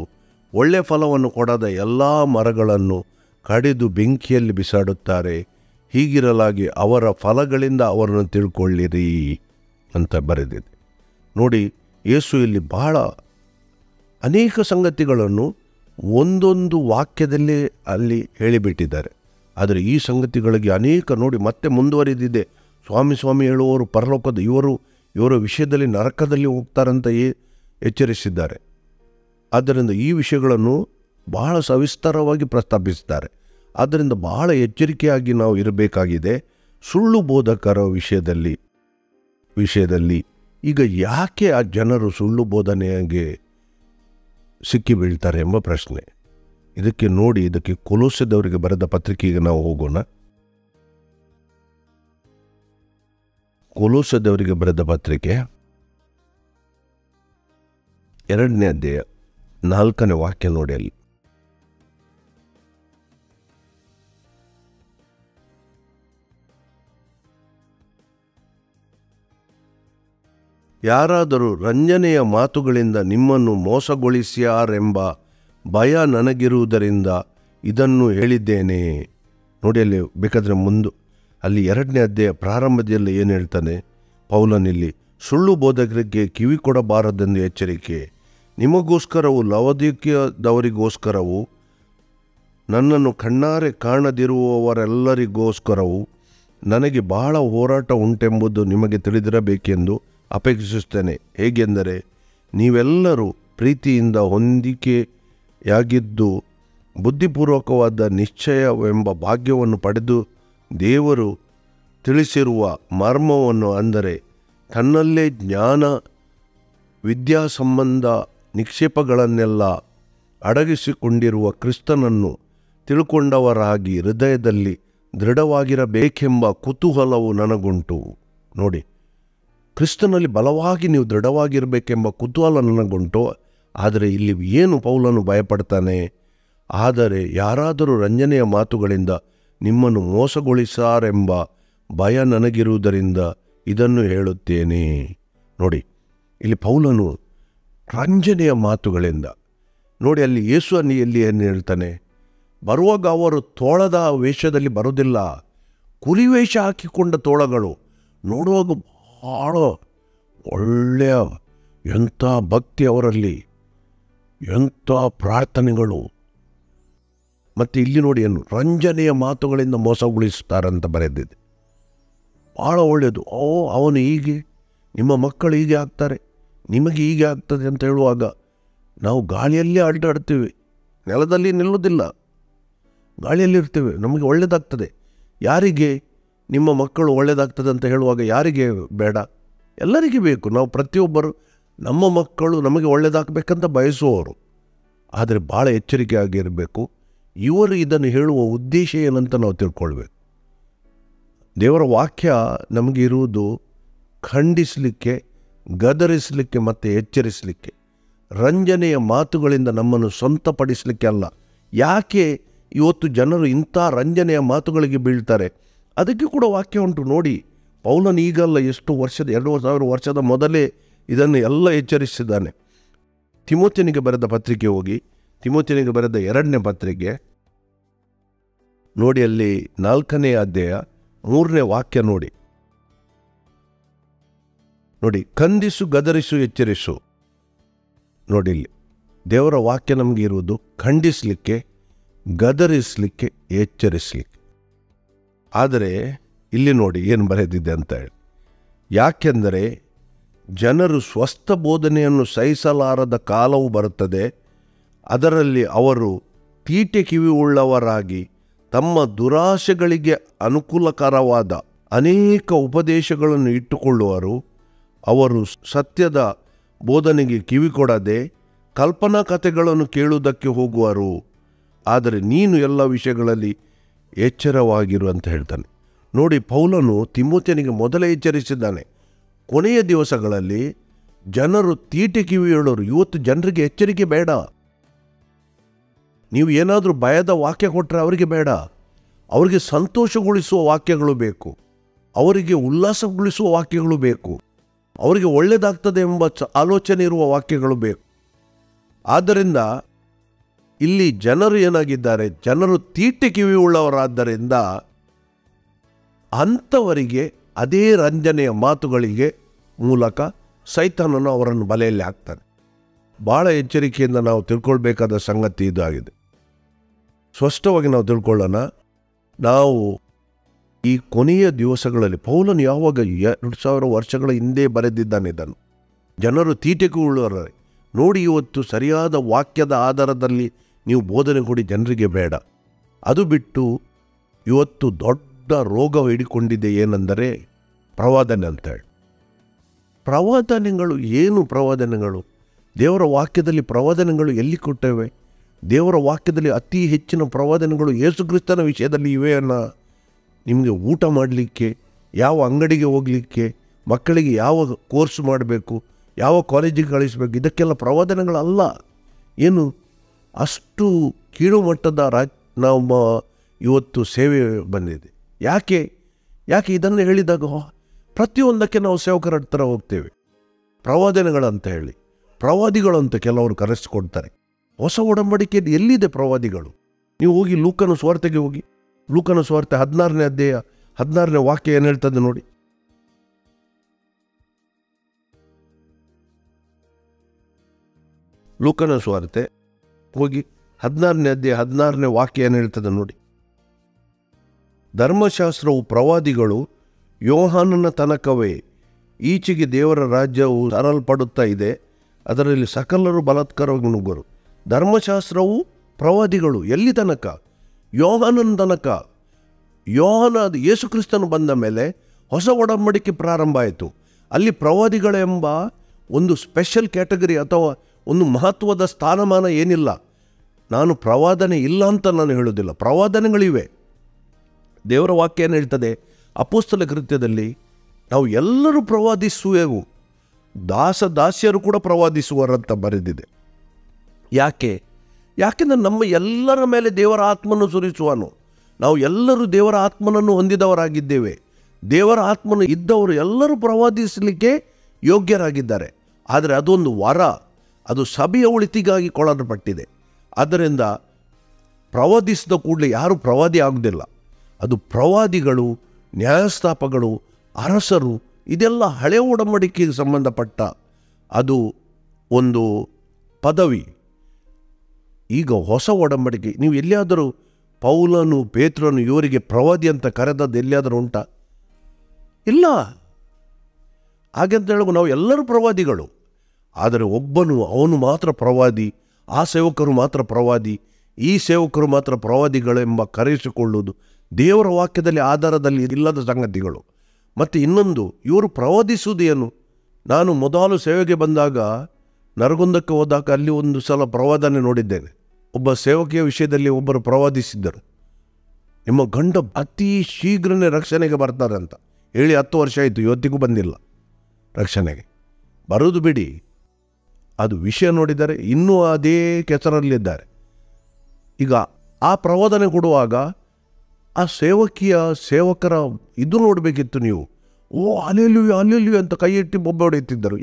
ಒಳ್ಳೆಯ ಫಲವನ್ನು ಕೊಡದ ಎಲ್ಲ ಮರಗಳನ್ನು ಕಡಿದು ಬೆಂಕಿಯಲ್ಲಿ ಬಿಸಾಡುತ್ತಾರೆ. ಹೀಗಿರಲಾಗಿ ಅವರ ಫಲಗಳಿಂದ ಅವರನ್ನು ತಿಳ್ಕೊಳ್ಳಿರಿ ಅಂತ ಬರೆದಿದೆ. ನೋಡಿ, ಯೇಸು ಇಲ್ಲಿ ಬಹಳ ಅನೇಕ ಸಂಗತಿಗಳನ್ನು ಒಂದೊಂದು ವಾಕ್ಯದಲ್ಲೇ ಅಲ್ಲಿ ಹೇಳಿಬಿಟ್ಟಿದ್ದಾರೆ. ಆದರೆ ಈ ಸಂಗತಿಗಳಿಗೆ ಅನೇಕ ನೋಡಿ ಮತ್ತೆ ಮುಂದುವರಿದಿದೆ. ಸ್ವಾಮಿ ಸ್ವಾಮಿ ಹೇಳುವವರು ಪರಲೋಕದ ಇವರ ವಿಷಯದಲ್ಲಿ ನರಕದಲ್ಲಿ ಹೋಗ್ತಾರಂತ ಎಚ್ಚರಿಸಿದ್ದಾರೆ. ಆದ್ದರಿಂದ ಈ ವಿಷಯಗಳನ್ನು ಬಹಳ ಸವಿಸ್ತಾರವಾಗಿ ಪ್ರಸ್ತಾಪಿಸಿದ್ದಾರೆ. ಆದ್ದರಿಂದ ಬಹಳ ಎಚ್ಚರಿಕೆಯಾಗಿ ನಾವು ಇರಬೇಕಾಗಿದೆ ಸುಳ್ಳು ಬೋಧಕರ ವಿಷಯದಲ್ಲಿ. ಈಗ ಯಾಕೆ ಆ ಜನರು ಸುಳ್ಳು ಬೋಧನೆಗೆ ಸಿಕ್ಕಿ ಬೀಳ್ತಾರೆ ಎಂಬ ಪ್ರಶ್ನೆ. ಇದಕ್ಕೆ ಕೊಲೋಸ್ಯದವರಿಗೆ ಬರೆದ ಪತ್ರಿಕೆಗೆ ನಾವು ಹೋಗೋಣ. ಕೊಲೋಸ್ಯದವರಿಗೆ ಬರೆದ ಪತ್ರಿಕೆ 2ನೇ ಅಧ್ಯಾಯ 4ನೇ ವಾಕ್ಯ ನೋಡಿ ಅಲ್ಲಿ. ಯಾರಾದರೂ ರಂಜನೆಯ ಮಾತುಗಳಿಂದ ನಿಮ್ಮನ್ನು ಮೋಸಗೊಳಿಸ್ಯಾರೆಂಬ ಭಯ ನನಗಿರುವುದರಿಂದ ಇದನ್ನು ಹೇಳಿದ್ದೇನೆ. ನೋಡಿ ಅಲ್ಲಿ ಬೇಕಾದರೆ ಅಲ್ಲಿ 2ನೇ ಅಧ್ಯಾಯ ಪ್ರಾರಂಭದಲ್ಲಿ ಏನು ಹೇಳ್ತಾನೆ ಪೌಲನಿಲ್ಲಿ, ಸುಳ್ಳು ಬೋಧಕರಿಗೆ ಕಿವಿ ಕೊಡಬಾರದೆಂದು ಎಚ್ಚರಿಕೆ, ನಿಮಗೋಸ್ಕರವೂ ಲವದಿಕೀಯದವರಿಗೋಸ್ಕರವೂ ನನ್ನನ್ನು ಕಣ್ಣಾರೆ ಕಾಣದಿರುವವರೆಲ್ಲರಿಗೋಸ್ಕರವೂ ನನಗೆ ಬಹಳ ಹೋರಾಟ ಉಂಟೆಂಬುದು ನಿಮಗೆ ತಿಳಿದಿರಬೇಕೆಂದು ಅಪೇಕ್ಷಿಸುತ್ತೇನೆ. ಹೇಗೆಂದರೆ ನೀವೆಲ್ಲರೂ ಪ್ರೀತಿಯಿಂದ ಹೊಂದಿಕೆಯಾಗಿದ್ದು ಬುದ್ಧಿಪೂರ್ವಕವಾದ ನಿಶ್ಚಯವೆಂಬ ಭಾಗ್ಯವನ್ನು ಪಡೆದು ದೇವರು ತಿಳಿಸಿರುವ ಮರ್ಮವನ್ನು, ಅಂದರೆ ತನ್ನಲ್ಲೇ ಜ್ಞಾನ ವಿದ್ಯಾಸಂಬಂಧ ನಿಕ್ಷೇಪಗಳನ್ನೆಲ್ಲ ಅಡಗಿಸಿಕೊಂಡಿರುವ ಕ್ರಿಸ್ತನನ್ನು ತಿಳ್ಕೊಂಡವರಾಗಿ ಹೃದಯದಲ್ಲಿ ದೃಢವಾಗಿರಬೇಕೆಂಬ ಕುತೂಹಲವು ನನಗುಂಟು. ನೋಡಿ, ಕ್ರಿಸ್ತನಲ್ಲಿ ಬಲವಾಗಿ ನೀವು ದೃಢವಾಗಿರಬೇಕೆಂಬ ಕುತೂಹಲ ನನಗುಂಟು. ಆದರೆ ಇಲ್ಲಿ ಏನು ಪೌಲನು ಭಯಪಡ್ತಾನೆ, ಆದರೆ ಯಾರಾದರೂ ರಂಜನೆಯ ಮಾತುಗಳಿಂದ ನಿಮ್ಮನ್ನು ಮೋಸಗೊಳಿಸಾರೆಂಬ ಭಯ ನನಗಿರುವುದರಿಂದ ಇದನ್ನು ಹೇಳುತ್ತೇನೆ. ನೋಡಿ, ಇಲ್ಲಿ ಪೌಲನು ರಂಜನೆಯ ಮಾತುಗಳಿಂದ, ನೋಡಿ ಅಲ್ಲಿ ಯೇಸು ಎಲ್ಲಿ ಏನು ಹೇಳ್ತಾನೆ, ಬರುವಾಗ ಅವರು ತೋಳದ ವೇಷದಲ್ಲಿ ಬರೋದಿಲ್ಲ, ಕುರಿ ವೇಷ ಹಾಕಿಕೊಂಡ ತೋಳಗಳು, ನೋಡುವಾಗ ಭಾಳ ಒಳ್ಳೆಯ ಎಂಥ ಭಕ್ತಿ ಅವರಲ್ಲಿ, ಎಂಥ ಪ್ರಾರ್ಥನೆಗಳು. ಮತ್ತು ಇಲ್ಲಿ ನೋಡಿ ಏನು ರಂಜನೆಯ ಮಾತುಗಳಿಂದ ಮೋಸಗೊಳಿಸ್ತಾರಂತ ಬರೆದಿದೆ. ಭಾಳ ಒಳ್ಳೆಯದು. ಅವನು ಹೀಗೆ, ನಿಮ್ಮ ಮಕ್ಕಳು ಹೀಗೆ ಆಗ್ತಾರೆ, ನಿಮಗೆ ಹೀಗೆ ಆಗ್ತದೆ ಅಂತ ಹೇಳುವಾಗ ನಾವು ಗಾಳಿಯಲ್ಲೇ ಅಡ್ಡಾಡ್ತೀವಿ, ನೆಲದಲ್ಲಿ ನಿಲ್ಲೋದಿಲ್ಲ, ಗಾಳಿಯಲ್ಲಿರ್ತೇವೆ, ನಮಗೆ ಒಳ್ಳೆಯದಾಗ್ತದೆ. ಯಾರಿಗೆ ನಿಮ್ಮ ಮಕ್ಕಳು ಒಳ್ಳೆಯದಾಗ್ತದೆ ಅಂತ ಹೇಳುವಾಗ ಯಾರಿಗೆ ಬೇಡ? ಎಲ್ಲರಿಗೆ ಬೇಕು. ನಾವು ಪ್ರತಿಯೊಬ್ಬರು ನಮ್ಮ ಮಕ್ಕಳು ನಮಗೆ ಒಳ್ಳೆಯದಾಗಬೇಕಂತ ಬಯಸುವವರು. ಆದರೆ ಭಾಳ ಎಚ್ಚರಿಕೆ ಆಗಿರಬೇಕು. ಇವರು ಇದನ್ನು ಹೇಳುವ ಉದ್ದೇಶ ಏನಂತ ನಾವು ತಿಳ್ಕೊಳ್ಬೇಕು. ದೇವರ ವಾಕ್ಯ ನಮಗೆ ಇರುವುದು ಖಂಡಿಸಲಿಕ್ಕೆ, ಗದರಿಸಲಿಕ್ಕೆ ಮತ್ತು ಎಚ್ಚರಿಸಲಿಕ್ಕೆ, ರಂಜನೆಯ ಮಾತುಗಳಿಂದ ನಮ್ಮನ್ನು ಸ್ವಂತಪಡಿಸಲಿಕ್ಕೆ ಅಲ್ಲ. ಯಾಕೆ ಇವತ್ತು ಜನರು ಇಂಥ ರಂಜನೆಯ ಮಾತುಗಳಿಗೆ ಬೀಳ್ತಾರೆ? ಅದಕ್ಕೆ ಕೂಡ ವಾಕ್ಯ ಉಂಟು ನೋಡಿ. ಪೌಲನು ಈಗಲ್ಲ, ಎಷ್ಟು ವರ್ಷದ 2000 ವರ್ಷದ ಮೊದಲೇ ಇದನ್ನು ಎಲ್ಲ ಎಚ್ಚರಿಸಿದ್ದಾನೆ. ತಿಮೋಥೆಯನಿಗೆ ಬರೆದ ಪತ್ರಿಕೆ ಹೋಗಿ, ತಿಮೋಥೆಯನಿಗೆ ಬರೆದ 2ನೇ ಪತ್ರಿಕೆ ನೋಡಿ, ಅಲ್ಲಿ 4ನೇ ಅಧ್ಯಾಯ 3ನೇ ವಾಕ್ಯ ನೋಡಿ. ಖಂಡಿಸು, ಗದರಿಸು, ಎಚ್ಚರಿಸು. ನೋಡಿ, ಇಲ್ಲಿ ದೇವರ ವಾಕ್ಯ ನಮಗೆ ಇರುವುದು ಖಂಡಿಸಲಿಕ್ಕೆ, ಗದರಿಸಲಿಕ್ಕೆ, ಎಚ್ಚರಿಸಲಿಕ್ಕೆ. ಆದರೆ ಇಲ್ಲಿ ನೋಡಿ ಏನು ಬರೆದಿದೆ ಅಂತ ಹೇಳಿ, ಯಾಕೆಂದರೆ ಜನರು ಸ್ವಸ್ಥ ಬೋಧನೆಯನ್ನು ಸಹಿಸಲಾರದ ಕಾಲವು ಬರುತ್ತದೆ, ಅದರಲ್ಲಿ ಅವರು ತೀಟೆ ಕಿವಿಯುಳ್ಳವರಾಗಿ ತಮ್ಮ ದುರಾಶೆಗಳಿಗೆ ಅನುಕೂಲಕರವಾದ ಅನೇಕ ಉಪದೇಶಗಳನ್ನು ಇಟ್ಟುಕೊಳ್ಳುವರು. ಅವರು ಸತ್ಯದ ಬೋಧನೆಗೆ ಕಿವಿಕೊಡದೆ ಕಲ್ಪನಾ ಕಥೆಗಳನ್ನು ಕೇಳುವುದಕ್ಕೆ ಹೋಗುವರು. ಆದರೆ ನೀನು ಎಲ್ಲ ವಿಷಯಗಳಲ್ಲಿ ಎಚ್ಚರವಾಗಿರು ಅಂತ ಹೇಳ್ತಾನೆ. ನೋಡಿ, ಪೌಲನು ತಿಮೋಥೆಯನಿಗೆ ಮೊದಲೇ ಎಚ್ಚರಿಸಿದ್ದಾನೆ, ಕೊನೆಯ ದಿವಸಗಳಲ್ಲಿ ಜನರು ತೀಟೆ ಕಿವಿಯುಳ್ಳವರು. ಇವತ್ತು ಜನರಿಗೆ ಎಚ್ಚರಿಕೆ ಬೇಡ. ನೀವು ಏನಾದರೂ ಭಯದ ವಾಕ್ಯ ಕೊಟ್ಟರೆ ಅವರಿಗೆ ಬೇಡ. ಅವರಿಗೆ ಸಂತೋಷಗೊಳಿಸುವ ವಾಕ್ಯಗಳು ಬೇಕು, ಅವರಿಗೆ ಉಲ್ಲಾಸಗೊಳಿಸುವ ವಾಕ್ಯಗಳು ಬೇಕು, ಅವರಿಗೆ ಒಳ್ಳೆಯದಾಗ್ತದೆ ಎಂಬ ಆಲೋಚನೆ ಇರುವ ವಾಕ್ಯಗಳು ಬೇಕು. ಆದ್ದರಿಂದ ಇಲ್ಲಿ ಜನರು ಏನಾಗಿದ್ದಾರೆ, ಜನರು ತೀಟೆ ಕಿವಿಯುಳ್ಳವರಾದ್ದರಿಂದ ಅಂಥವರಿಗೆ ಅದೇ ರಂಜನೆಯ ಮಾತುಗಳಿಗೆ ಮೂಲಕ ಸೈತಾನನು ಅವರನ್ನು ಬಲೆಯಲ್ಲಿ ಹಾಕ್ತಾನೆ. ಭಾಳ ಎಚ್ಚರಿಕೆಯಿಂದ ನಾವು ತಿಳ್ಕೊಳ್ಬೇಕಾದ ಸಂಗತಿ ಇದಾಗಿದೆ. ಸ್ಪಷ್ಟವಾಗಿ ನಾವು ತಿಳ್ಕೊಳ್ಳೋಣ. ನಾವು ಈ ಕೊನೆಯ ದಿವಸಗಳಲ್ಲಿ ಪೌಲನು ಯಾವಾಗ 2000 ವರ್ಷಗಳ ಹಿಂದೆ ಬರೆದಿದ್ದಾನೆ ಇದನ್ನು, ಜನರು ತೀಟೆಗೂ ಉಳ್ಳವರೇ. ನೋಡಿ, ಇವತ್ತು ಸರಿಯಾದ ವಾಕ್ಯದ ಆಧಾರದಲ್ಲಿ ನೀವು ಬೋಧನೆ ಕೊಡಿ, ಜನರಿಗೆ ಬೇಡ. ಅದು ಬಿಟ್ಟು ಇವತ್ತು ದೊಡ್ಡ ರೋಗ ಹಿಡಿಕೊಂಡಿದೆ, ಏನೆಂದರೆ ಪ್ರವಾದನೆ ಅಂತೇಳಿ. ಪ್ರವಾದನೆಗಳು ಏನು? ಪ್ರವಾದನೆಗಳು ದೇವರ ವಾಕ್ಯದಲ್ಲಿ ಪ್ರವಾದನೆಗಳು ಎಲ್ಲಿ ಕೊಟ್ಟವೆ? ದೇವರ ವಾಕ್ಯದಲ್ಲಿ ಅತಿ ಹೆಚ್ಚಿನ ಪ್ರವಾದನೆಗಳು ಯೇಸುಕ್ರಿಸ್ತನ ವಿಷಯದಲ್ಲಿ ಇವೆ. ನಿಮಗೆ ಊಟ ಮಾಡಲಿಕ್ಕೆ, ಯಾವ ಅಂಗಡಿಗೆ ಹೋಗಲಿಕ್ಕೆ, ಮಕ್ಕಳಿಗೆ ಯಾವ ಕೋರ್ಸ್ ಮಾಡಬೇಕು, ಯಾವ ಕಾಲೇಜಿಗೆ ಕಳಿಸಬೇಕು, ಇದಕ್ಕೆಲ್ಲ ಪ್ರವಾದನೆಗಳಲ್ಲ. ಏನು ಅಷ್ಟು ಕೀಳು ಮಟ್ಟದ ನಮ್ಮ ಇವತ್ತು ಸೇವೆ ಬಂದಿದೆ. ಯಾಕೆ ಇದನ್ನು ಹೇಳಿದಾಗ ಪ್ರತಿಯೊಂದಕ್ಕೆ ನಾವು ಸೇವಕರ ಹತ್ರ ಹೋಗ್ತೇವೆ. ಪ್ರವಾದನೆಗಳಂತ ಹೇಳಿ ಪ್ರವಾದಿಗಳು ಅಂತ ಕೆಲವರು ಕರೆಸಿಕೊಡ್ತಾರೆ. ಹೊಸ ಒಡಂಬಡಿಕೆಯಲ್ಲಿ ಎಲ್ಲಿದೆ ಪ್ರವಾದಿಗಳು? ನೀವು ಹೋಗಿ ಲೂಕನ ಸುವಾರ್ತೆಗೆ ಹೋಗಿ, ಲೂಕನ ಸುವಾರ್ತೆ 16ನೇ ಅಧ್ಯಾಯ 16ನೇ ವಾಕ್ಯ ಏನು ಹೇಳ್ತದೆ ನೋಡಿ. ಲೂಕನ ಸುವಾರ್ತೆ ಹೋಗಿ 16ನೇ ಅಧ್ಯಾಯ 16ನೇ ವಾಕ್ಯ ಏನು ಹೇಳ್ತದೆ ನೋಡಿ. ಧರ್ಮಶಾಸ್ತ್ರವು ಪ್ರವಾದಿಗಳು ಯೋಹಾನನ ತನಕವೇ ಈಚೆಗೆ ದೇವರ ರಾಜ್ಯವು ತರಲ್ಪಡುತ್ತಾ ಇದೆ, ಅದರಲ್ಲಿ ಸಕಲರು ಬಲಾತ್ಕಾರವಾಗಿ ನುಗ್ಗರು. ಧರ್ಮಶಾಸ್ತ್ರವು ಪ್ರವಾದಿಗಳು ಎಲ್ಲಿ ತನಕ? ಯೋಹಾನನ ತನಕ. ಯೋಹಾನ ಯೇಸು ಕ್ರಿಸ್ತನು ಬಂದ ಮೇಲೆ ಹೊಸ ಒಡಂಬಡಿಕೆ ಪ್ರಾರಂಭ ಆಯಿತು. ಅಲ್ಲಿ ಪ್ರವಾದಿಗಳೆಂಬ ಒಂದು ಸ್ಪೆಷಲ್ ಕ್ಯಾಟಗರಿ ಅಥವಾ ಒಂದು ಮಹತ್ವದ ಸ್ಥಾನಮಾನ ಏನಿಲ್ಲ. ನಾನು ಪ್ರವಾದನೆ ಇಲ್ಲ ಅಂತ ನಾನು ಹೇಳೋದಿಲ್ಲ, ಪ್ರವಾದನೆಗಳಿವೆ. ದೇವರ ವಾಕ್ಯ ಏನು ಹೇಳ್ತದೆ? ಅಪೊಸ್ತಲ ಕೃತ್ಯದಲ್ಲಿ ನಾವು ಎಲ್ಲರೂ ಪ್ರವಾದಿಸುವೆವು, ದಾಸದಾಸಿಯರು ಕೂಡ ಪ್ರವಾದಿಸುವರಂತ ಬರೆದಿದೆ. ಯಾಕೆಂದರೆ ನಮ್ಮ ಎಲ್ಲರ ಮೇಲೆ ದೇವರ ಆತ್ಮನು ಸುರಿಸುವನು. ನಾವು ಎಲ್ಲರೂ ದೇವರ ಆತ್ಮನನ್ನು ಹೊಂದಿದವರಾಗಿದ್ದೇವೆ. ದೇವರ ಆತ್ಮನು ಇದ್ದವರು ಎಲ್ಲರೂ ಪ್ರವಾದಿಸಲಿಕ್ಕೆ ಯೋಗ್ಯರಾಗಿದ್ದಾರೆ. ಆದರೆ ಅದೊಂದು ವರ, ಅದು ಸಭೆಯ ಒಳಿತಿಗಾಗಿ ಕೊಡಲ್ಪಟ್ಟಿದೆ. ಆದ್ದರಿಂದ ಪ್ರವಾದಿಸಿದ ಕೂಡಲೇ ಯಾರೂ ಪ್ರವಾದಿ ಆಗುವುದಿಲ್ಲ. ಅದು ಪ್ರವಾದಿಗಳು, ನ್ಯಾಯಸ್ಥಾಪಗಳು, ಅರಸರು, ಇದೆಲ್ಲ ಹಳೆಯ ಒಡಂಬಡಿಕೆಗೆ ಸಂಬಂಧಪಟ್ಟ ಅದು ಒಂದು ಪದವಿ. ಈಗ ಹೊಸ ಒಡಂಬಡಿಕೆ ನೀವು ಎಲ್ಲಿಯಾದರೂ ಪೌಲನು, ಪೇತ್ರನು ಇವರಿಗೆ ಪ್ರವಾದಿ ಅಂತ ಕರೆದದ್ದು ಎಲ್ಲಿಯಾದರೂ ಉಂಟಾ? ಇಲ್ಲ. ಹಾಗೆಂತ ಹೇಳುವ ನಾವು ಎಲ್ಲರೂ ಪ್ರವಾದಿಗಳು. ಆದರೆ ಒಬ್ಬನು, ಅವನು ಮಾತ್ರ ಪ್ರವಾದಿ, ಆ ಸೇವಕರು ಮಾತ್ರ ಪ್ರವಾದಿ, ಈ ಸೇವಕರು ಮಾತ್ರ ಪ್ರವಾದಿಗಳೆಂಬ ಕರೆಸಿಕೊಳ್ಳುವುದು ದೇವರ ವಾಕ್ಯದಲ್ಲಿ ಆಧಾರದಲ್ಲಿ ಇಲ್ಲದ ಸಂಗತಿಗಳು. ಮತ್ತು ಇನ್ನೊಂದು, ಇವರು ಪ್ರವಾದಿಸುವುದೇನು? ನಾನು ಮೊದಲು ಸೇವೆಗೆ ಬಂದಾಗ ನರಗುಂದಕ್ಕೆ ಹೋದಾಗ ಅಲ್ಲಿ ಒಂದು ಸಲ ಪ್ರವಾದನೆ ನೋಡಿದ್ದೇನೆ. ಒಬ್ಬ ಸೇವಕಿಯ ವಿಷಯದಲ್ಲಿ ಒಬ್ಬರು ಪ್ರವಾದಿಸಿದ್ದರು, ನಿಮ್ಮ ಗಂಡ ಅತಿ ಶೀಘ್ರನೇ ರಕ್ಷಣೆಗೆ ಬರ್ತಾರೆ ಅಂತ ಹೇಳಿ 10 ವರ್ಷ ಆಯಿತು, ಇವತ್ತಿಗೂ ಬಂದಿಲ್ಲ ರಕ್ಷಣೆಗೆ. ಬರೋದು ಬಿಡಿ, ಅದು ವಿಷಯ ನೋಡಿದರೆ ಇನ್ನೂ ಅದೇ ಕೆಸರಲ್ಲಿದ್ದಾರೆ. ಈಗ ಆ ಪ್ರವಾದನೆ ಕೊಡುವಾಗ ಆ ಸೇವಕರ ಇದು ನೋಡಬೇಕಿತ್ತು ನೀವು. ಅಲ್ಲೆಲ್ಲೂ ಅಂತ ಕೈ ಇಟ್ಟು ಬೊಬ್ಬೆ ಹೊಡೆಯುತ್ತಿದ್ದರು.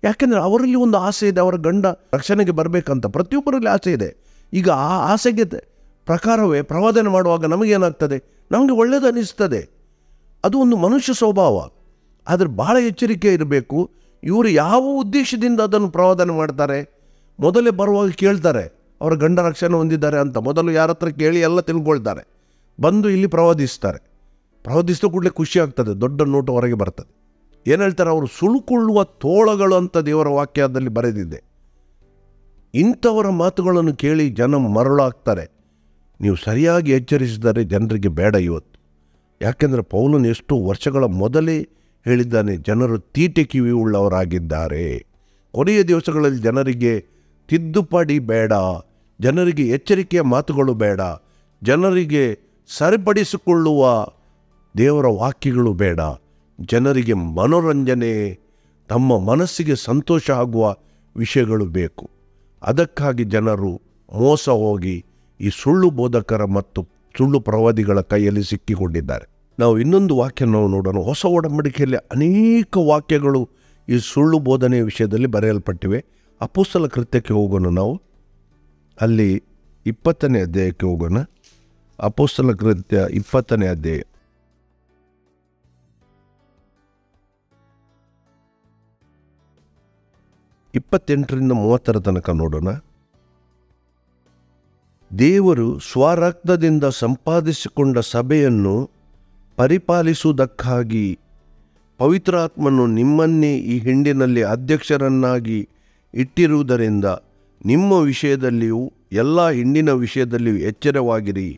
ಯಾಕೆಂದರೆ ಅವರಲ್ಲಿ ಒಂದು ಆಸೆ ಇದೆ, ಅವರ ಗಂಡ ರಕ್ಷಣೆಗೆ ಬರಬೇಕಂತ ಪ್ರತಿಯೊಬ್ಬರಲ್ಲಿ ಆಸೆ ಇದೆ. ಈಗ ಆ ಆಸೆಗೆ ಪ್ರಕಾರವೇ ಪ್ರವಾದನೆ ಮಾಡುವಾಗ ನಮಗೇನಾಗ್ತದೆ? ನಮಗೆ ಒಳ್ಳೆಯದು ಅನ್ನಿಸ್ತದೆ. ಅದು ಒಂದು ಮನುಷ್ಯ ಸ್ವಭಾವ. ಆದರೆ ಬಹಳ ಎಚ್ಚರಿಕೆ ಇರಬೇಕು. ಇವರು ಯಾವ ಉದ್ದೇಶದಿಂದ ಅದನ್ನು ಪ್ರವಾದನೆ ಮಾಡ್ತಾರೆ? ಮೊದಲೇ ಬರುವಾಗ ಕೇಳ್ತಾರೆ ಅವರ ಗಂಡ ರಕ್ಷಣೆ ಹೊಂದಿದ್ದಾರೆ ಅಂತ. ಮೊದಲು ಯಾರ ಹತ್ರ ಕೇಳಿ ಎಲ್ಲ ತಿಳ್ಕೊಳ್ತಾರೆ, ಬಂದು ಇಲ್ಲಿ ಪ್ರವಾದಿಸ್ತಾರೆ. ಪ್ರವಾದಿಸಿದ ಕೂಡಲೇ ಖುಷಿ ಆಗ್ತದೆ, ದೊಡ್ಡ ನೋಟು ಹೊರಗೆ ಬರ್ತದೆ. ಏನು ಹೇಳ್ತಾರೆ? ಅವರು ಸುಳುಕೊಳ್ಳುವ ತೋಳಗಳು ಅಂತ ದೇವರ ವಾಕ್ಯದಲ್ಲಿ ಬರೆದಿದೆ. ಇಂಥವರ ಮಾತುಗಳನ್ನು ಕೇಳಿ ಜನ ಮರಳಾಗ್ತಾರೆ. ನೀವು ಸರಿಯಾಗಿ ಎಚ್ಚರಿಸಿದರೆ ಜನರಿಗೆ ಬೇಡ ಇವತ್ತು. ಯಾಕೆಂದರೆ ಪೌಲನು ಎಷ್ಟೋ ವರ್ಷಗಳ ಮೊದಲೇ ಹೇಳಿದ್ದಾನೆ, ಜನರು ತೀಟೆ ಕಿವಿ ಉಳ್ಳವರಾಗಿದ್ದಾರೆ. ಕೊನೆಯ ದಿವಸಗಳಲ್ಲಿ ಜನರಿಗೆ ತಿದ್ದುಪಡಿ ಬೇಡ, ಜನರಿಗೆ ಎಚ್ಚರಿಕೆಯ ಮಾತುಗಳು ಬೇಡ, ಜನರಿಗೆ ಸರಿಪಡಿಸಿಕೊಳ್ಳುವ ದೇವರ ವಾಕ್ಯಗಳು ಬೇಡ. ಜನರಿಗೆ ಮನೋರಂಜನೆ, ತಮ್ಮ ಮನಸ್ಸಿಗೆ ಸಂತೋಷ ಆಗುವ ವಿಷಯಗಳು ಬೇಕು. ಅದಕ್ಕಾಗಿ ಜನರು ಮೋಸ ಹೋಗಿ ಈ ಸುಳ್ಳು ಬೋಧಕರ ಮತ್ತು ಸುಳ್ಳು ಪ್ರವಾದಿಗಳ ಕೈಯಲ್ಲಿ ಸಿಕ್ಕಿಕೊಂಡಿದ್ದಾರೆ. ನಾವು ಇನ್ನೊಂದು ವಾಕ್ಯ ನಾವು ನೋಡೋಣ. ಹೊಸ ಒಡಂಬಡಿಕೆಯಲ್ಲಿ ಅನೇಕ ವಾಕ್ಯಗಳು ಈ ಸುಳ್ಳು ಬೋಧನೆಯ ವಿಷಯದಲ್ಲಿ ಬರೆಯಲ್ಪಟ್ಟಿವೆ. ಅಪೊಸ್ತಲ ಕೃತ್ಯಕ್ಕೆ ಹೋಗೋಣ. ನಾವು ಅಲ್ಲಿ 20ನೇ ಅಧ್ಯಾಯಕ್ಕೆ ಹೋಗೋಣ. ಅಪೊಸ್ತಲ ಕೃತ್ಯ 20ನೇ ಅಧ್ಯಾಯ. ಇಪ್ಪತ್ತೆಂಟರಿಂದ 30 ತನಕ ನೋಡೋಣ. ದೇವರು ಸ್ವರಕ್ತದಿಂದ ಸಂಪಾದಿಸಿಕೊಂಡ ಸಭೆಯನ್ನು ಪರಿಪಾಲಿಸುವುದಕ್ಕಾಗಿ ಪವಿತ್ರಾತ್ಮನು ನಿಮ್ಮನ್ನೇ ಈ ಹಿಂಡಿನಲ್ಲಿ ಅಧ್ಯಕ್ಷರನ್ನಾಗಿ ಇಟ್ಟಿರುವುದರಿಂದ ನಿಮ್ಮ ವಿಷಯದಲ್ಲಿಯೂ ಎಲ್ಲ ಹಿಂಡಿನ ವಿಷಯದಲ್ಲಿಯೂ ಎಚ್ಚರವಾಗಿರಿ.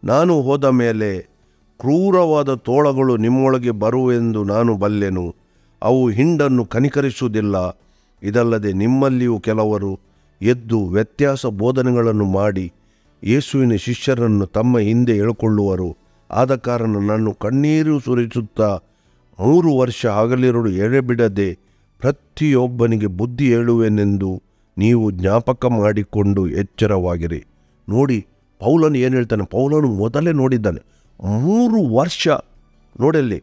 ನಾನು ಹೋದ ಮೇಲೆ ಕ್ರೂರವಾದ ತೋಳಗಳು ನಿಮ್ಮೊಳಗೆ ಬರುವೆಂದು ನಾನು ಬಲ್ಲೆನು. ಅವು ಹಿಂಡನ್ನು ಕನಿಕರಿಸುವುದಿಲ್ಲ. ಇದಲ್ಲದೆ ನಿಮ್ಮಲ್ಲಿಯೂ ಕೆಲವರು ಎದ್ದು ವ್ಯತ್ಯಾಸ ಬೋಧನೆಗಳನ್ನು ಮಾಡಿ ಯೇಸುವಿನ ಶಿಷ್ಯರನ್ನು ತಮ್ಮ ಹಿಂದೆ ಎಳ್ಕೊಳ್ಳುವರು. ಆದ ಕಾರಣ ನಾನು ಕಣ್ಣೀರು ಸುರಿಸುತ್ತಾ 3 ವರ್ಷ ಹಗಲಿರುಳು ಎಡೆಬಿಡದೆ ಪ್ರತಿಯೊಬ್ಬನಿಗೆ ಬುದ್ಧಿ ಹೇಳುವೆನೆಂದು ನೀವು ಜ್ಞಾಪಕ ಮಾಡಿಕೊಂಡು ಎಚ್ಚರವಾಗಿರಿ. ನೋಡಿ, ಪೌಲನು ಏನು ಹೇಳ್ತಾನೆ? ಪೌಲನು ಮೊದಲೇ ನೋಡಿದ್ದಾನೆ. 3 ವರ್ಷ ನೋಡಲ್ಲಿ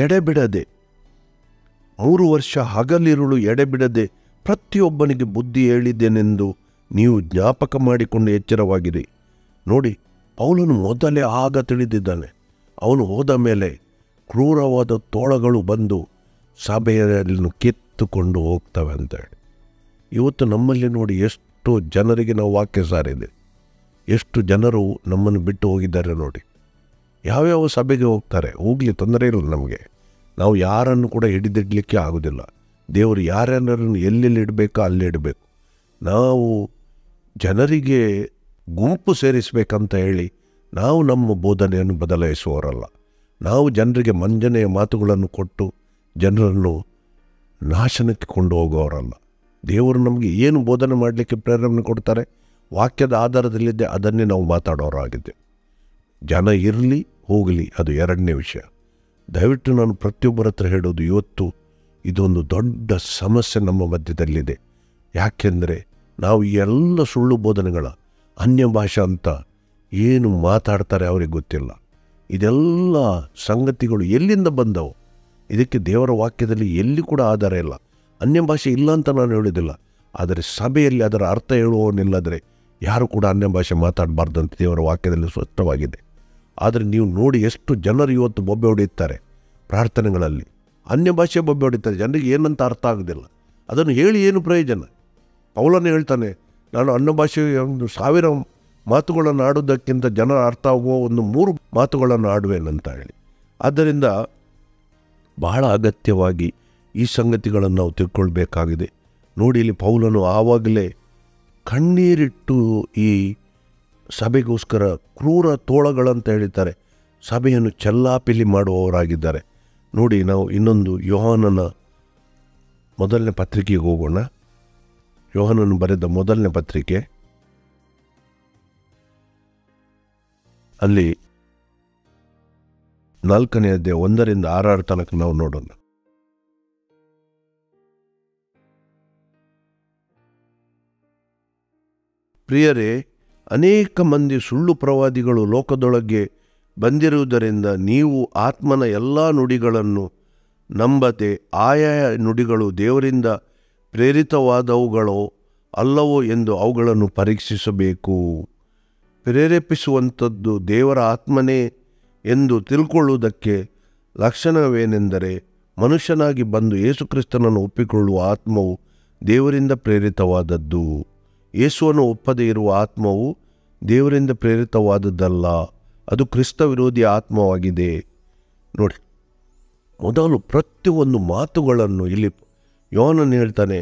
ಎಡೆಬಿಡದೆ, 3 ವರ್ಷ ಹಗಲಿರುಳು ಎಡೆಬಿಡದೆ ಪ್ರತಿಯೊಬ್ಬನಿಗೆ ಬುದ್ಧಿ ಹೇಳಿದ್ದೇನೆಂದು ನೀವು ಜ್ಞಾಪಕ ಮಾಡಿಕೊಂಡು ಎಚ್ಚರವಾಗಿರಿ. ನೋಡಿ, ಪೌಲನು ಮೊದಲೇ ಆಗ ತಿಳಿದಿದ್ದಾನೆ. ಅವನು ಹೋದ ಮೇಲೆ ಕ್ರೂರವಾದ ತೋಳಗಳು ಬಂದು ಸಭೆಯನ್ನು ಕಿತ್ತುಕೊಂಡು ಹೋಗ್ತವೆ ಅಂತೇಳಿ. ಇವತ್ತು ನಮ್ಮಲ್ಲಿ ನೋಡಿ, ಎಷ್ಟು ಜನರಿಗೆ ನಾವು ವಾಕ್ಯ ಸಾರಿದೆ, ಎಷ್ಟು ಜನರು ನಮ್ಮನ್ನು ಬಿಟ್ಟು ಹೋಗಿದ್ದಾರೆ ನೋಡಿ. ಯಾವ್ಯಾವ ಸಭೆಗೆ ಹೋಗ್ತಾರೆ, ಹೋಗಲಿ, ತೊಂದರೆ ಇಲ್ಲ ನಮಗೆ. ನಾವು ಯಾರನ್ನು ಕೂಡ ಹಿಡಿದಿಡಲಿಕ್ಕೆ ಆಗೋದಿಲ್ಲ. ದೇವರು ಯಾರ್ಯಾರನ್ನು ಎಲ್ಲೆಲ್ಲಿ ಇಡಬೇಕೋ ಅಲ್ಲೇ ಇಡಬೇಕು. ನಾವು ಜನರಿಗೆ ಗುಂಪು ಸೇರಿಸಬೇಕಂತ ಹೇಳಿ ನಾವು ನಮ್ಮ ಬೋಧನೆಯನ್ನು ಬದಲಾಯಿಸುವವರಲ್ಲ. ನಾವು ಜನರಿಗೆ ಮಂಜನೆಯ ಮಾತುಗಳನ್ನು ಕೊಟ್ಟು ಜನರನ್ನು ನಾಶನಕ್ಕೆ ಕೊಂಡು ಹೋಗುವವರಲ್ಲ. ದೇವರು ನಮಗೆ ಏನು ಬೋಧನೆ ಮಾಡಲಿಕ್ಕೆ ಪ್ರೇರಣೆ ಕೊಡ್ತಾರೆ, ವಾಕ್ಯದ ಆಧಾರದಲ್ಲಿದ್ದೆ ಅದನ್ನೇ ನಾವು ಮಾತಾಡೋರಾಗಿದ್ದೆ. ಜನ ಇರಲಿ ಹೋಗಲಿ, ಅದು ಎರಡನೇ ವಿಷಯ. ದಯವಿಟ್ಟು ನಾನು ಪ್ರತಿಯೊಬ್ಬರ ಹತ್ರ ಹೇಳೋದು, ಇವತ್ತು ಇದೊಂದು ದೊಡ್ಡ ಸಮಸ್ಯೆ ನಮ್ಮ ಮಧ್ಯದಲ್ಲಿದೆ. ಯಾಕೆಂದರೆ ನಾವು ಈ ಎಲ್ಲ ಸುಳ್ಳು ಬೋಧನೆಗಳ ಅನ್ಯ ಭಾಷೆ ಅಂತ ಏನು ಮಾತಾಡ್ತಾರೆ ಅವರಿಗೆ ಗೊತ್ತಿಲ್ಲ. ಇದೆಲ್ಲ ಸಂಗತಿಗಳು ಎಲ್ಲಿಂದ ಬಂದವು? ಇದಕ್ಕೆ ದೇವರ ವಾಕ್ಯದಲ್ಲಿ ಎಲ್ಲಿ ಕೂಡ ಆಧಾರ ಇಲ್ಲ. ಅನ್ಯ ಭಾಷೆ ಇಲ್ಲ ಅಂತ ನಾನು ಹೇಳೋದಿಲ್ಲ, ಆದರೆ ಸಭೆಯಲ್ಲಿ ಅದರ ಅರ್ಥ ಹೇಳುವವನಿಲ್ಲದರೆ ಯಾರು ಕೂಡ ಅನ್ಯ ಭಾಷೆ ಮಾತಾಡಬಾರ್ದಂತ ದೇವರ ವಾಕ್ಯದಲ್ಲಿ ಸ್ಪಷ್ಟವಾಗಿದೆ. ಆದರೆ ನೀವು ನೋಡಿ, ಎಷ್ಟು ಜನರು ಇವತ್ತು ಬೊಬ್ಬೆ ಹೊಡೆಯುತ್ತಾರೆ ಪ್ರಾರ್ಥನೆಗಳಲ್ಲಿ. ಅನ್ಯ ಭಾಷೆ ಬೊಬ್ಬೆ ಹೊಡಿತಾರೆ, ಜನರಿಗೆ ಏನಂತ ಅರ್ಥ ಆಗೋದಿಲ್ಲ. ಅದನ್ನು ಹೇಳಿ ಏನು ಪ್ರಯೋಜನ? ಪೌಲನೇ ಹೇಳ್ತಾನೆ, ನಾನು ಅನ್ಯ ಭಾಷೆ 1000 ಮಾತುಗಳನ್ನು ಆಡೋದಕ್ಕಿಂತ ಜನರ ಅರ್ಥ ಆಗುವ 3 ಮಾತುಗಳನ್ನು ಆಡುವೇನಂತ ಹೇಳಿ. ಆದ್ದರಿಂದ ಬಹಳ ಅಗತ್ಯವಾಗಿ ಈ ಸಂಗತಿಗಳನ್ನು ನಾವು ತಿಳ್ಕೊಳ್ಬೇಕಾಗಿದೆ. ನೋಡಿ, ಇಲ್ಲಿ ಪೌಲನು ಆವಾಗಲೇ ಕಣ್ಣೀರಿಟ್ಟು ಈ ಸಭೆಗೋಸ್ಕರ ಕ್ರೂರ ತೋಳಗಳಂತ ಹೇಳ್ತಾರೆ, ಸಭೆಯನ್ನು ಚೆಲ್ಲಾಪಿಲಿ ಮಾಡುವವರಾಗಿದ್ದಾರೆ. ನೋಡಿ, ನಾವು ಇನ್ನೊಂದು ಯೋಹಾನನ ಮೊದಲನೇ ಪತ್ರಿಕೆಗೆ ಹೋಗೋಣ. ಯೋಹಾನನು ಬರೆದ ಮೊದಲನೇ ಪತ್ರಿಕೆ, ಅಲ್ಲಿ 4ನೇ ಅಧ್ಯಾಯ 1ರಿಂದ 6 ತನಕ ನಾವು ನೋಡೋಣ. ಪ್ರಿಯರೇ, ಅನೇಕ ಮಂದಿ ಸುಳ್ಳು ಪ್ರವಾದಿಗಳು ಲೋಕದೊಳಗೆ ಬಂದಿರುವುದರಿಂದ ನೀವು ಆತ್ಮನ ಎಲ್ಲ ನುಡಿಗಳನ್ನು ನಂಬದೆ ಆಯಾ ನುಡಿಗಳು ದೇವರಿಂದ ಪ್ರೇರಿತವಾದವುಗಳೋ ಅಲ್ಲವೋ ಎಂದು ಅವುಗಳನ್ನು ಪರೀಕ್ಷಿಸಬೇಕು. ಪ್ರೇರೇಪಿಸುವಂಥದ್ದು ದೇವರ ಆತ್ಮನೇ ಎಂದು ತಿಳ್ಕೊಳ್ಳುವುದಕ್ಕೆ ಲಕ್ಷಣವೇನೆಂದರೆ, ಮನುಷ್ಯನಾಗಿ ಬಂದು ಯೇಸುಕ್ರಿಸ್ತನನ್ನು ಒಪ್ಪಿಕೊಳ್ಳುವ ಆತ್ಮವು ದೇವರಿಂದ ಪ್ರೇರಿತವಾದದ್ದು. ಯೇಸುವನ್ನು ಒಪ್ಪದೇ ಇರುವ ಆತ್ಮವು ದೇವರಿಂದ ಪ್ರೇರಿತವಾದದ್ದಲ್ಲ, ಅದು ಕ್ರಿಸ್ತ ವಿರೋಧಿ ಆತ್ಮವಾಗಿದೆ. ನೋಡಿ, ಮೊದಲು ಪ್ರತಿಯೊಂದು ಮಾತುಗಳನ್ನು ಇಲ್ಲಿ ಯೋಹಾನನು ಹೇಳ್ತಾನೆ,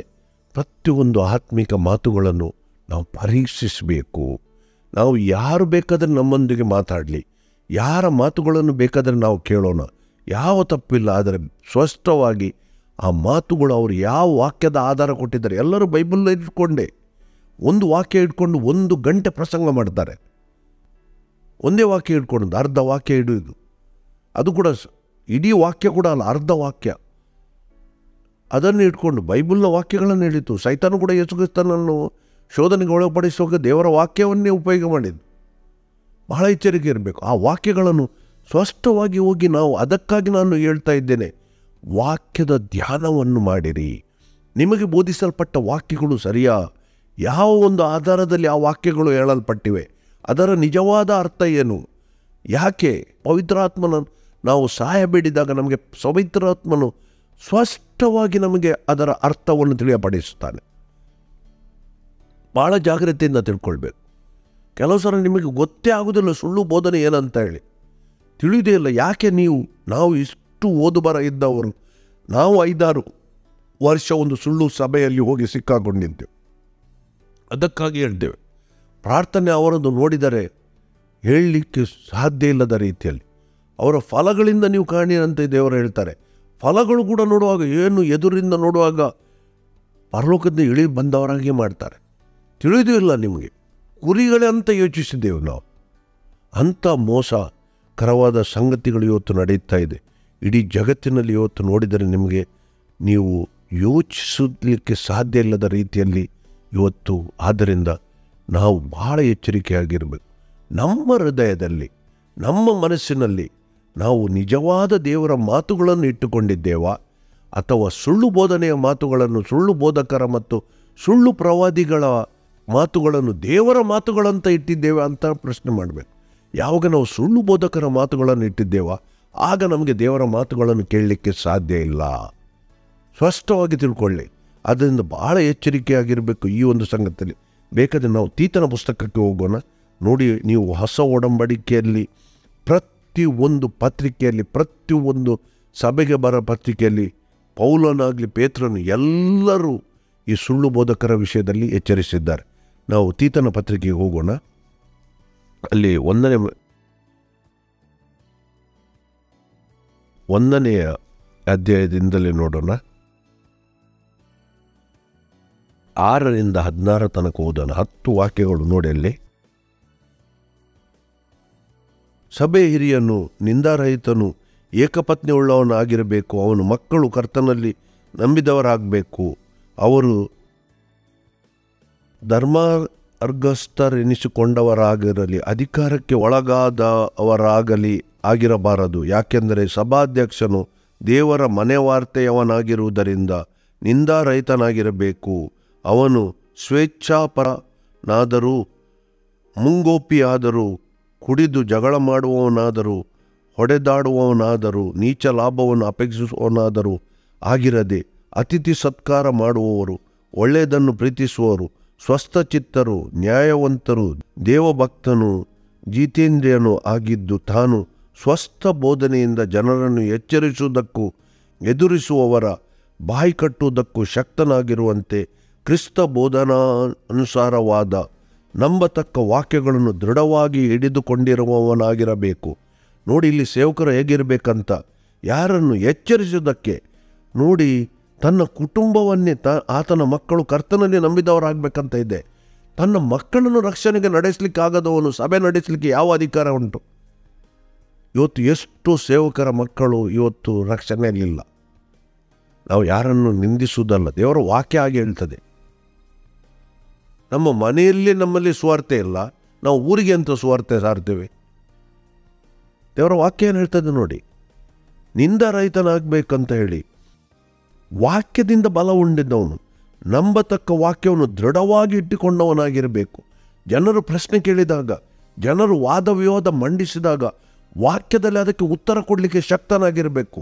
ಪ್ರತಿಯೊಂದು ಆತ್ಮಿಕ ಮಾತುಗಳನ್ನು ನಾವು ಪರೀಕ್ಷಿಸಬೇಕು. ನಾವು ಯಾರು ಬೇಕಾದರೆ ನಮ್ಮೊಂದಿಗೆ ಮಾತಾಡಲಿ, ಯಾರ ಮಾತುಗಳನ್ನು ಬೇಕಾದರೆ ನಾವು ಕೇಳೋಣ, ಯಾವ ತಪ್ಪಿಲ್ಲ. ಆದರೆ ಸ್ಪಷ್ಟವಾಗಿ ಆ ಮಾತುಗಳು ಅವರು ಯಾವ ವಾಕ್ಯದ ಆಧಾರ ಕೊಟ್ಟಿದ್ದಾರೆ. ಎಲ್ಲರೂ ಬೈಬಲ್ ಇಟ್ಕೊಂಡೆ ಒಂದು ವಾಕ್ಯ ಇಟ್ಕೊಂಡು 1 ಗಂಟೆ ಪ್ರಸಂಗ ಮಾಡ್ತಾರೆ. ಒಂದೇ ವಾಕ್ಯ ಇಟ್ಕೊಂಡು ಅರ್ಧ ವಾಕ್ಯ ಹಿಡಿಯೋದು, ಅದು ಕೂಡ ಇಡೀ ವಾಕ್ಯ ಕೂಡ ಅಲ್ಲ, ಅರ್ಧ ವಾಕ್ಯ ಅದನ್ನು ಇಟ್ಕೊಂಡು ಬೈಬಲ್ನ ವಾಕ್ಯಗಳನ್ನು ಹೇಳಿತು. ಸೈತಾನು ಕೂಡ ಯೇಸುಕ್ರಿಸ್ತನನ್ನು ಶೋಧನೆಗೆ ಒಳಪಡಿಸುವಾಗ ದೇವರ ವಾಕ್ಯವನ್ನೇ ಉಪಯೋಗ ಮಾಡಿದ್ದು. ಬಹಳ ಎಚ್ಚರಿಕೆ ಇರಬೇಕು. ಆ ವಾಕ್ಯಗಳನ್ನು ಸ್ಪಷ್ಟವಾಗಿ ಹೋಗಿ ನಾವು, ಅದಕ್ಕಾಗಿ ನಾನು ಹೇಳ್ತಾ ಇದ್ದೇನೆ, ವಾಕ್ಯದ ಧ್ಯಾನವನ್ನು ಮಾಡಿರಿ. ನಿಮಗೆ ಬೋಧಿಸಲ್ಪಟ್ಟ ವಾಕ್ಯಗಳು ಸರಿಯಾ? ಯಾವ ಒಂದು ಆಧಾರದಲ್ಲಿ ಆ ವಾಕ್ಯಗಳು ಹೇಳಲ್ಪಟ್ಟಿವೆ? ಅದರ ನಿಜವಾದ ಅರ್ಥ ಏನು? ಯಾಕೆ ಪವಿತ್ರಾತ್ಮನ ನಾವು ಸಹಾಯ ಬೇಡಿದಾಗ ನಮಗೆ ಪವಿತ್ರಾತ್ಮನು ಸ್ಪಷ್ಟವಾಗಿ ನಮಗೆ ಅದರ ಅರ್ಥವನ್ನು ತಿಳಿಯಪಡಿಸುತ್ತಾನೆ. ಭಾಳ ಜಾಗ್ರತೆಯಿಂದ ತಿಳ್ಕೊಳ್ಬೇಕು. ಕೆಲವು ಸಲ ನಿಮಗೆ ಗೊತ್ತೇ ಆಗೋದಿಲ್ಲ ಸುಳ್ಳು ಬೋಧನೆ ಏನಂತ ಹೇಳಿ, ತಿಳಿದೇ ಇಲ್ಲ. ಯಾಕೆ ನಾವು ಇಷ್ಟು ಓದುಬರ ಇದ್ದವರು, ನಾವು 5-6 ವರ್ಷ ಒಂದು ಸುಳ್ಳು ಸಭೆಯಲ್ಲಿ ಹೋಗಿ ಸಿಕ್ಕಾಕೊಂಡಿದ್ದೇವೆ. ಅದಕ್ಕಾಗಿ ಹೇಳ್ತೇವೆ, ಪ್ರಾರ್ಥನೆ ಅವರನ್ನು ನೋಡಿದರೆ ಹೇಳಲಿಕ್ಕೆ ಸಾಧ್ಯ ಇಲ್ಲದ ರೀತಿಯಲ್ಲಿ ಅವರ ಫಲಗಳಿಂದ ನೀವು ಕಾಣಿರಂತೆ ದೇವರು ಹೇಳ್ತಾರೆ. ಫಲಗಳು ಕೂಡ ನೋಡುವಾಗ ಏನು ಎದುರಿಂದ ನೋಡುವಾಗ ಪರಲೋಕದಿಂದ ಇಳಿ ಬಂದವರಾಗಿ ಮಾಡ್ತಾರೆ. ತಿಳಿದೂ ಇಲ್ಲ ನಿಮಗೆ, ಕುರಿಗಳೇ ಅಂತ ಯೋಚಿಸಿದ್ದೇವೆ ನಾವು. ಅಂಥ ಮೋಸಕರವಾದ ಸಂಗತಿಗಳು ಇವತ್ತು ನಡೀತಾ ಇದೆ ಇಡೀ ಜಗತ್ತಿನಲ್ಲಿ. ಇವತ್ತು ನೋಡಿದರೆ ನೀವು ಯೋಚಿಸಲಿಕ್ಕೆ ಸಾಧ್ಯ ಇಲ್ಲದ ರೀತಿಯಲ್ಲಿ ಇವತ್ತು ಆದ್ದರಿಂದ ನಾವು ಬಹಳ ಎಚ್ಚರಿಕೆಯಾಗಿರಬೇಕು. ನಮ್ಮ ಹೃದಯದಲ್ಲಿ, ನಮ್ಮ ಮನಸ್ಸಿನಲ್ಲಿ ನಾವು ನಿಜವಾದ ದೇವರ ಮಾತುಗಳನ್ನು ಇಟ್ಟುಕೊಂಡಿದ್ದೇವಾ, ಅಥವಾ ಸುಳ್ಳು ಬೋಧನೆಯ ಮಾತುಗಳನ್ನು, ಸುಳ್ಳು ಬೋಧಕರ ಮತ್ತು ಸುಳ್ಳು ಪ್ರವಾದಿಗಳ ಮಾತುಗಳನ್ನು ದೇವರ ಮಾತುಗಳಂತ ಇಟ್ಟಿದ್ದೇವೆ ಅಂತ ಪ್ರಶ್ನೆ ಮಾಡಬೇಕು. ಯಾವಾಗ ನಾವು ಸುಳ್ಳು ಬೋಧಕರ ಮಾತುಗಳನ್ನು ಇಟ್ಟಿದ್ದೇವಾ, ಆಗ ನಮಗೆ ದೇವರ ಮಾತುಗಳನ್ನು ಕೇಳಲಿಕ್ಕೆ ಸಾಧ್ಯ ಇಲ್ಲ. ಸ್ಪಷ್ಟವಾಗಿ ತಿಳ್ಕೊಳ್ಳಿ. ಅದರಿಂದ ಬಹಳ ಎಚ್ಚರಿಕೆಯಾಗಿರಬೇಕು ಈ ಒಂದು ಸಂಗತಿಯಲ್ಲಿ. ಬೇಕಾದರೆ ನಾವು ತೀತನ ಪುಸ್ತಕಕ್ಕೆ ಹೋಗೋಣ. ನೋಡಿ, ನೀವು ಹೊಸ ಒಡಂಬಡಿಕೆಯಲ್ಲಿ ಪ್ರತಿಯೊಂದು ಪತ್ರಿಕೆಯಲ್ಲಿ, ಪ್ರತಿಯೊಂದು ಸಭೆಗೆ ಬರೋ ಪತ್ರಿಕೆಯಲ್ಲಿ ಪೌಲನಾಗಲಿ ಪೇತ್ರನು ಎಲ್ಲರೂ ಈ ಸುಳ್ಳು ಬೋಧಕರ ವಿಷಯದಲ್ಲಿ ಎಚ್ಚರಿಸಿದ್ದಾರೆ. ನಾವು ತೀತನ ಪತ್ರಿಕೆಗೆ ಹೋಗೋಣ. ಅಲ್ಲಿ ಒಂದನೆಯ ಅಧ್ಯಾಯದಿಂದಲೇ ನೋಡೋಣ. 6ರಿಂದ 16 ತನಕ ಓದೋಣ. 10 ವಾಕ್ಯಗಳು ನೋಡಿ. ಅಲ್ಲಿ ಸಭೆ ಹಿರಿಯನು ನಿಂದಾರಹಿತನು ಏಕಪತ್ನಿ ಉಳ್ಳವನಾಗಿರಬೇಕು. ಅವನು ಮಕ್ಕಳು ಕರ್ತನಲ್ಲಿ ನಂಬಿದವರಾಗಬೇಕು. ಅವರು ಧರ್ಮಾರ್ಗಸ್ಥರೆನಿಸಿಕೊಂಡವರಾಗಿರಲಿ, ಅಧಿಕಾರಕ್ಕೆ ಒಳಗಾದವರಾಗಲಿ ಆಗಿರಬಾರದು. ಯಾಕೆಂದರೆ ಸಭಾಧ್ಯಕ್ಷನು ದೇವರ ಮನೆವಾರ್ತೆಯವನಾಗಿರುವುದರಿಂದ ನಿಂದಾರಹಿತನಾಗಿರಬೇಕು. ಅವನು ಸ್ವೇಚ್ಛಾಪರನಾದರೂ, ಮುಂಗೋಪಿಯಾದರೂ, ಕುಡಿದು ಜಗಳ ಮಾಡುವವನಾದರೂ, ಹೊಡೆದಾಡುವವನಾದರೂ, ನೀಚ ಲಾಭವನ್ನು ಅಪೇಕ್ಷಿಸುವವನಾದರೂ ಆಗಿರದೆ ಅತಿಥಿ ಸತ್ಕಾರ ಮಾಡುವವರು, ಒಳ್ಳೆಯದನ್ನು ಪ್ರೀತಿಸುವವರು, ಸ್ವಸ್ಥಚಿತ್ತರು, ನ್ಯಾಯವಂತರು, ದೇವಭಕ್ತನು, ಜಿತೇಂದ್ರಿಯನು ಆಗಿದ್ದು ತಾನು ಸ್ವಸ್ಥ ಬೋಧನೆಯಿಂದ ಜನರನ್ನು ಎಚ್ಚರಿಸುವುದಕ್ಕೂ ಎದುರಿಸುವವರ ಬಾಯಿ ಕಟ್ಟುವುದಕ್ಕೂ ಶಕ್ತನಾಗಿರುವಂತೆ ಕ್ರಿಸ್ತ ಬೋಧನಾನುಸಾರವಾದ ನಂಬತಕ್ಕ ವಾಕ್ಯಗಳನ್ನು ದೃಢವಾಗಿ ಹಿಡಿದುಕೊಂಡಿರುವವನಾಗಿರಬೇಕು. ನೋಡಿ, ಇಲ್ಲಿ ಸೇವಕರು ಹೇಗಿರಬೇಕಂತ, ಯಾರನ್ನು ಎಚ್ಚರಿಸುವುದಕ್ಕೆ. ನೋಡಿ, ತನ್ನ ಕುಟುಂಬವನ್ನೇ ಆತನ ಮಕ್ಕಳು ಕರ್ತನಲ್ಲಿ ನಂಬಿದವರಾಗಬೇಕಂತ ಇದೆ. ತನ್ನ ಮಕ್ಕಳನ್ನು ರಕ್ಷಣೆಗೆ ನಡೆಸಲಿಕ್ಕಾಗದವನು ಸಭೆ ನಡೆಸಲಿಕ್ಕೆ ಯಾವ ಅಧಿಕಾರ ಉಂಟು? ಇವತ್ತು ಎಷ್ಟು ಸೇವಕರ ಮಕ್ಕಳು ಇವತ್ತು ರಕ್ಷಣೆಯಲ್ಲಿಲ್ಲ. ನಾವು ಯಾರನ್ನು ನಿಂದಿಸುವುದಲ್ಲ, ದೇವರ ವಾಕ್ಯ ಹಾಗೆ ಹೇಳ್ತದೆ. ನಮ್ಮ ಮನೆಯಲ್ಲಿ ನಮ್ಮಲ್ಲಿ ಸ್ವಾರ್ಥ ಇಲ್ಲ, ನಾವು ಊರಿಗೆ ಅಂತ ಸ್ವಾರ್ಥ ಸಾರ್ತೇವೆ. ದೇವರ ವಾಕ್ಯ ಏನು ಹೇಳ್ತದೆ ನೋಡಿ, ನಿಂದಾರಹಿತನಾಗಬೇಕಂತ ಹೇಳಿ. ವಾಕ್ಯದಿಂದ ಬಲ ಉಂಡಿದ್ದವನು, ನಂಬತಕ್ಕ ವಾಕ್ಯವನ್ನು ದೃಢವಾಗಿ ಇಟ್ಟುಕೊಂಡವನಾಗಿರಬೇಕು. ಜನರು ಪ್ರಶ್ನೆ ಕೇಳಿದಾಗ, ಜನರು ವಾದ ವಿವಾದ ಮಂಡಿಸಿದಾಗ ವಾಕ್ಯದಲ್ಲಿ ಅದಕ್ಕೆ ಉತ್ತರ ಕೊಡಲಿಕ್ಕೆ ಶಕ್ತನಾಗಿರಬೇಕು.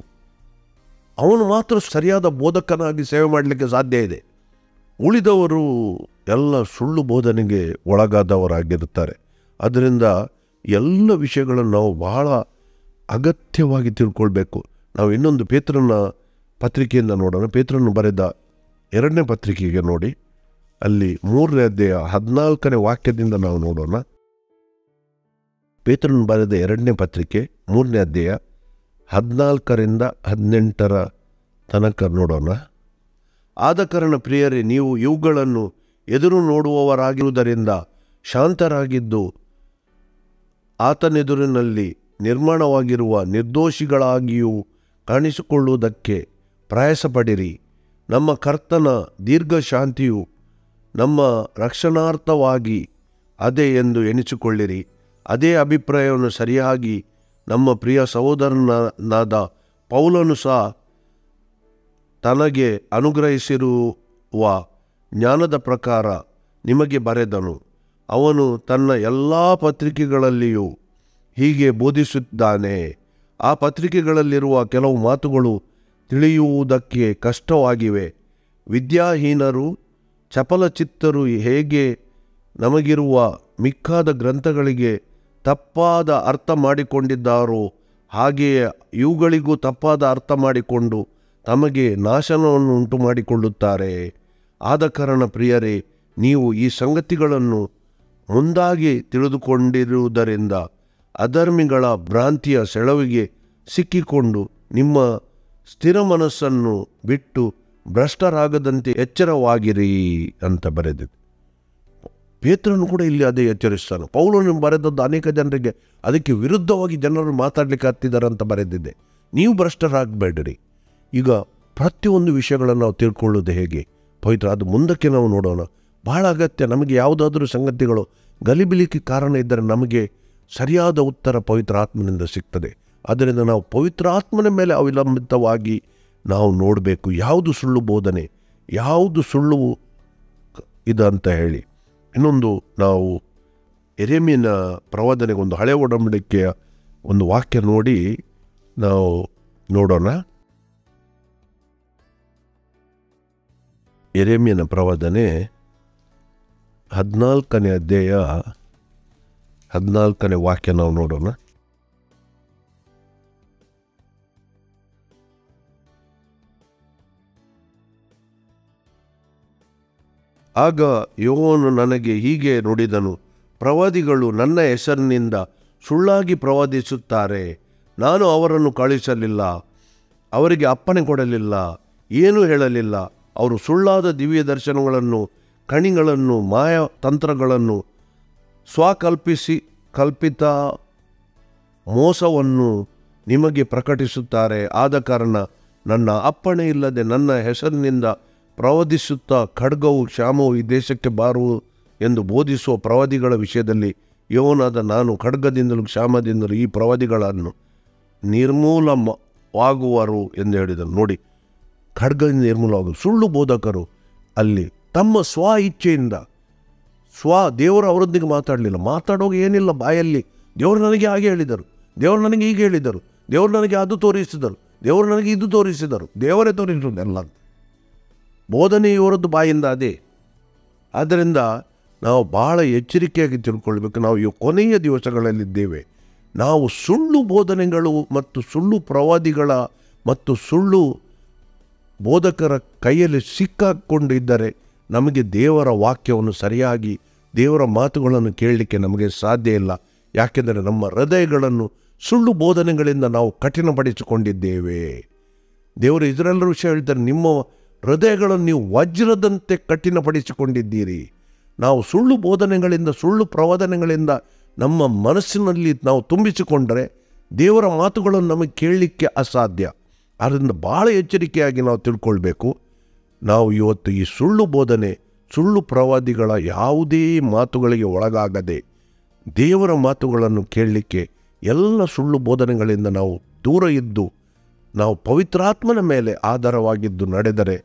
ಅವನು ಮಾತ್ರ ಸರಿಯಾದ ಬೋಧಕನಾಗಿ ಸೇವೆ ಮಾಡಲಿಕ್ಕೆ ಸಾಧ್ಯ ಇದೆ. ಉಳಿದವರು ಎಲ್ಲ ಸುಳ್ಳು ಬೋಧನೆಗೆ ಒಳಗಾದವರಾಗಿರುತ್ತಾರೆ. ಅದರಿಂದ ಎಲ್ಲ ವಿಷಯಗಳನ್ನು ನಾವು ಬಹಳ ಅಗತ್ಯವಾಗಿ ತಿಳ್ಕೊಳ್ಬೇಕು. ನಾವು ಇನ್ನೊಂದು ಪೇತ್ರನ ಪತ್ರಿಕೆಯಿಂದ ನೋಡೋಣ. ಪೇತ್ರನು ಬರೆದ 2ನೇ ಪತ್ರಿಕೆಗೆ ನೋಡಿ, ಅಲ್ಲಿ 3ನೇ ಅಧ್ಯಾಯ 14ನೇ ವಾಕ್ಯದಿಂದ ನಾವು ನೋಡೋಣ. ಪೇತ್ರನು ಬರೆದ 2ನೇ ಪತ್ರಿಕೆ 3ನೇ ಅಧ್ಯಾಯ 14ರಿಂದ 18 ತನಕ ನೋಡೋಣ. ಆದ ಕಾರಣ ಪ್ರಿಯರೇ, ನೀವು ಇವುಗಳನ್ನು ಎದುರು ನೋಡುವವರಾಗಿರುವುದರಿಂದ ಶಾಂತರಾಗಿದ್ದು ಆತನೆದುರಿನಲ್ಲಿ ನಿರ್ಮಾಣವಾಗಿರುವ ನಿರ್ದೋಷಿಗಳಾಗಿಯೂ ಕಾಣಿಸಿಕೊಳ್ಳುವುದಕ್ಕೆ ಪ್ರಯಾಸಪಡಿರಿ. ನಮ್ಮ ಕರ್ತನ ದೀರ್ಘ ಶಾಂತಿಯು ನಮ್ಮ ರಕ್ಷಣಾರ್ಥವಾಗಿ ಅದೇ ಎಂದು ಎಣಿಸಿಕೊಳ್ಳಿರಿ. ಅದೇ ಅಭಿಪ್ರಾಯವನ್ನು ಸರಿಯಾಗಿ ನಮ್ಮ ಪ್ರಿಯ ಸಹೋದರನಾದ ಪೌಲನು ಸಹ ತನಗೆ ಅನುಗ್ರಹಿಸಿರುವ ಜ್ಞಾನದ ಪ್ರಕಾರ ನಿಮಗೆ ಬರೆದನು. ಅವನು ತನ್ನ ಎಲ್ಲ ಪತ್ರಿಕೆಗಳಲ್ಲಿಯೂ ಹೀಗೆ ಬೋಧಿಸುತ್ತಾನೆ. ಆ ಪತ್ರಿಕೆಗಳಲ್ಲಿರುವ ಕೆಲವು ಮಾತುಗಳು ತಿಳಿಯುವುದಕ್ಕೆ ಕಷ್ಟವಾಗಿವೆ. ವಿದ್ಯಾಹೀನರು, ಚಪಲಚಿತ್ತರು ಹೇಗೆ ನಮಗಿರುವ ಮಿಕ್ಕಾದ ಗ್ರಂಥಗಳಿಗೆ ತಪ್ಪಾದ ಅರ್ಥ ಮಾಡಿಕೊಂಡಿದ್ದಾರೋ ಹಾಗೆಯೇ ಇವುಗಳಿಗೂ ತಪ್ಪಾದ ಅರ್ಥ ಮಾಡಿಕೊಂಡು ತಮಗೆ ನಾಶನವನ್ನು ಉಂಟು ಮಾಡಿಕೊಳ್ಳುತ್ತಾರೆ. ಆದ ಕಾರಣ ಪ್ರಿಯರೇ, ನೀವು ಈ ಸಂಗತಿಗಳನ್ನು ಮುಂದಾಗಿ ತಿಳಿದುಕೊಂಡಿರುವುದರಿಂದ ಅಧರ್ಮಿಗಳ ಭ್ರಾಂತಿಯ ಸೆಳವಿಗೆ ಸಿಕ್ಕಿಕೊಂಡು ನಿಮ್ಮ ಸ್ಥಿರ ಮನಸ್ಸನ್ನು ಬಿಟ್ಟು ಭ್ರಷ್ಟರಾಗದಂತೆ ಎಚ್ಚರವಾಗಿರಿ ಅಂತ ಬರೆದಿದೆ. ಪೇತ್ರನು ಕೂಡ ಇಲ್ಲಿ ಅದೇ ಎಚ್ಚರಿಸ್ತಾನೆ. ಪೌಲನು ಬರೆದದ್ದು ಅನೇಕ ಜನರಿಗೆ ಅದಕ್ಕೆ ವಿರುದ್ಧವಾಗಿ ಜನರು ಮಾತಾಡಲಿಕ್ಕೆ ಹತ್ತಿದ್ದಾರೆ ಅಂತ ಬರೆದಿದೆ. ನೀವು ಭ್ರಷ್ಟರಾಗಬೇಡಿರಿ. ಈಗ ಪ್ರತಿಯೊಂದು ವಿಷಯಗಳನ್ನು ನಾವು ತಿಳ್ಕೊಳ್ಳೋದು ಹೇಗೆ ಪವಿತ್ರ, ಅದು ಮುಂದಕ್ಕೆ ನಾವು ನೋಡೋಣ. ಭಾಳ ಅಗತ್ಯ. ನಮಗೆ ಯಾವುದಾದ್ರೂ ಸಂಗತಿಗಳು ಗಲಿಬಿಲಿಗೆ ಕಾರಣ ಇದ್ದರೆ ನಮಗೆ ಸರಿಯಾದ ಉತ್ತರ ಪವಿತ್ರ ಆತ್ಮನಿಂದ ಸಿಗ್ತದೆ. ಆದ್ದರಿಂದ ನಾವು ಪವಿತ್ರ ಆತ್ಮನ ಮೇಲೆ ಅವಲಂಬಿತವಾಗಿ ನಾವು ನೋಡಬೇಕು, ಯಾವುದು ಸುಳ್ಳು ಬೋಧನೆ, ಯಾವುದು ಸುಳ್ಳು ಇದು ಅಂತ ಹೇಳಿ. ಇನ್ನೊಂದು, ನಾವು ಯೆರೆಮೀಯನ ಪ್ರವಾದನೆಗೆ ಒಂದು ಹಳೆ ಒಡಂಬಡಿಕೆಯ ಒಂದು ವಾಕ್ಯ ನೋಡಿ ನಾವು ನೋಡೋಣ. ಯೆರೆಮೀಯನ ಪ್ರವಾದನೆ 14ನೇ ಅಧ್ಯಾಯ 14ನೇ ವಾಕ್ಯ ನಾವು ನೋಡೋಣ. ಆಗ ಯೆಹೋವನು ನನಗೆ ಹೀಗೆ ನುಡಿದನು, ಪ್ರವಾದಿಗಳು ನನ್ನ ಹೆಸರಿನಿಂದ ಸುಳ್ಳಾಗಿ ಪ್ರವಾದಿಸುತ್ತಾರೆ. ನಾನು ಅವರನ್ನು ಕಳಿಸಲಿಲ್ಲ, ಅವರಿಗೆ ಅಪ್ಪಣೆ ಕೊಡಲಿಲ್ಲ, ಏನೂ ಹೇಳಲಿಲ್ಲ. ಅವರು ಸುಳ್ಳಾದ ದಿವ್ಯ ದರ್ಶನಗಳನ್ನು, ಕಣಿಗಳನ್ನು, ಮಾಯ ತಂತ್ರಗಳನ್ನು, ಕಲ್ಪಿತ ಮೋಸವನ್ನು ನಿಮಗೆ ಪ್ರಕಟಿಸುತ್ತಾರೆ. ಆದ ಕಾರಣ ನನ್ನ ಅಪ್ಪಣೆ ಇಲ್ಲದೆ ನನ್ನ ಹೆಸರಿನಿಂದ ಪ್ರವಾದಿಸುತ್ತಾ ಖಡ್ಗವು ಕ್ಷಾಮವು ಈ ದೇಶಕ್ಕೆ ಬಾರುವು ಎಂದು ಬೋಧಿಸುವ ಪ್ರವಾದಿಗಳ ವಿಷಯದಲ್ಲಿ ಯೆಹೋವನಾದ ನಾನು ಖಡ್ಗದಿಂದಲೂ ಕ್ಷಾಮದಿಂದಲೂ ಈ ಪ್ರವಾದಿಗಳನ್ನು ನಿರ್ಮೂಲವಾಗುವರು ಎಂದು ಹೇಳಿದರು. ನೋಡಿ, ಖಡ್ಗದಿಂದ ನಿರ್ಮೂಲವಾಗುವುದು. ಸುಳ್ಳು ಬೋಧಕರು ಅಲ್ಲಿ ತಮ್ಮ ಸ್ವ ಇಚ್ಛೆಯಿಂದ ದೇವರು ಅವರೊಂದಿಗೆ ಮಾತಾಡೋಕೆ ಏನಿಲ್ಲ ಬಾಯಲ್ಲಿ. ದೇವರು ನನಗೆ ಹಾಗೆ ಹೇಳಿದರು, ದೇವರು ನನಗೆ ಹೀಗೆ ಹೇಳಿದರು, ದೇವರು ನನಗೆ ಅದು ತೋರಿಸಿದರು, ದೇವರು ನನಗೆ ಇದು ತೋರಿಸಿದರು, ದೇವರೇ ತೋರಿಸುವುದೆಲ್ಲ ಬೋಧನೆ ಇವರದ್ದು ಬಾಯಿಂದ ಅದೇ. ಆದ್ದರಿಂದ ನಾವು ಭಾಳ ಎಚ್ಚರಿಕೆಯಾಗಿ ತಿಳ್ಕೊಳ್ಬೇಕು. ನಾವು ಈ ಕೊನೆಯ ದಿವಸಗಳಲ್ಲಿದ್ದೇವೆ. ನಾವು ಸುಳ್ಳು ಬೋಧನೆಗಳು ಮತ್ತು ಸುಳ್ಳು ಪ್ರವಾದಿಗಳ ಮತ್ತು ಸುಳ್ಳು ಬೋಧಕರ ಕೈಯಲ್ಲಿ ಸಿಕ್ಕಾಕೊಂಡಿದ್ದರೆ ನಮಗೆ ದೇವರ ವಾಕ್ಯವನ್ನು ಸರಿಯಾಗಿ, ದೇವರ ಮಾತುಗಳನ್ನು ಕೇಳಲಿಕ್ಕೆ ನಮಗೆ ಸಾಧ್ಯ ಇಲ್ಲ. ಯಾಕೆಂದರೆ ನಮ್ಮ ಹೃದಯಗಳನ್ನು ಸುಳ್ಳು ಬೋಧನೆಗಳಿಂದ ನಾವು ಕಠಿಣಪಡಿಸಿಕೊಂಡಿದ್ದೇವೆ. ದೇವರು ಇಸ್ರಾಯೇಲರ ವಿಷಯ ಹೇಳ್ತಾರೆ, ನಿಮ್ಮ ಹೃದಯಗಳನ್ನು ನೀವು ವಜ್ರದಂತೆ ಕಠಿಣಪಡಿಸಿಕೊಂಡಿದ್ದೀರಿ. ನಾವು ಸುಳ್ಳು ಬೋಧನೆಗಳಿಂದ, ಸುಳ್ಳು ಪ್ರವಾದನೆಗಳಿಂದ ನಮ್ಮ ಮನಸ್ಸಿನಲ್ಲಿ ನಾವು ತುಂಬಿಸಿಕೊಂಡರೆ ದೇವರ ಮಾತುಗಳನ್ನು ನಮಗೆ ಕೇಳಲಿಕ್ಕೆ ಅಸಾಧ್ಯ. ಆದ್ದರಿಂದ ಭಾಳ ಎಚ್ಚರಿಕೆಯಾಗಿ ನಾವು ತಿಳ್ಕೊಳ್ಬೇಕು. ನಾವು ಇವತ್ತು ಈ ಸುಳ್ಳು ಬೋಧನೆ, ಸುಳ್ಳು ಪ್ರವಾದಿಗಳ ಯಾವುದೇ ಮಾತುಗಳಿಗೆ ಒಳಗಾಗದೆ ದೇವರ ಮಾತುಗಳನ್ನು ಕೇಳಲಿಕ್ಕೆ, ಎಲ್ಲ ಸುಳ್ಳು ಬೋಧನೆಗಳಿಂದ ನಾವು ದೂರ ಇದ್ದು ನಾವು ಪವಿತ್ರಾತ್ಮನ ಮೇಲೆ ಆಧಾರವಾಗಿದ್ದು ನಡೆದರೆ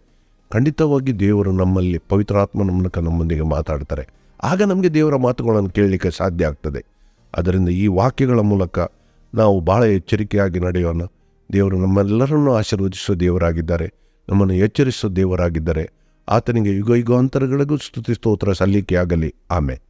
ಖಂಡಿತವಾಗಿ ದೇವರು ನಮ್ಮಲ್ಲಿ ಪವಿತ್ರಾತ್ಮನ ಮೂಲಕ ನಮ್ಮೊಂದಿಗೆ ಮಾತಾಡ್ತಾರೆ. ಆಗ ನಮಗೆ ದೇವರ ಮಾತುಗಳನ್ನು ಕೇಳಲಿಕ್ಕೆ ಸಾಧ್ಯ ಆಗ್ತದೆ. ಅದರಿಂದ ಈ ವಾಕ್ಯಗಳ ಮೂಲಕ ನಾವು ಭಾಳ ಎಚ್ಚರಿಕೆಯಾಗಿ ನಡೆಯೋಣ. ದೇವರು ನಮ್ಮೆಲ್ಲರನ್ನೂ ಆಶೀರ್ವದಿಸುವ ದೇವರಾಗಿದ್ದಾರೆ, ನಮ್ಮನ್ನು ಎಚ್ಚರಿಸುವ ದೇವರಾಗಿದ್ದಾರೆ. ಆತನಿಗೆ ಯುಗ ಯುಗಾಂತರಗಳಿಗೂ ಸ್ತುತಿ ಸ್ತೋತ್ರ ಸಲ್ಲಿಕೆಯಾಗಲಿ. ಆಮೆನ್.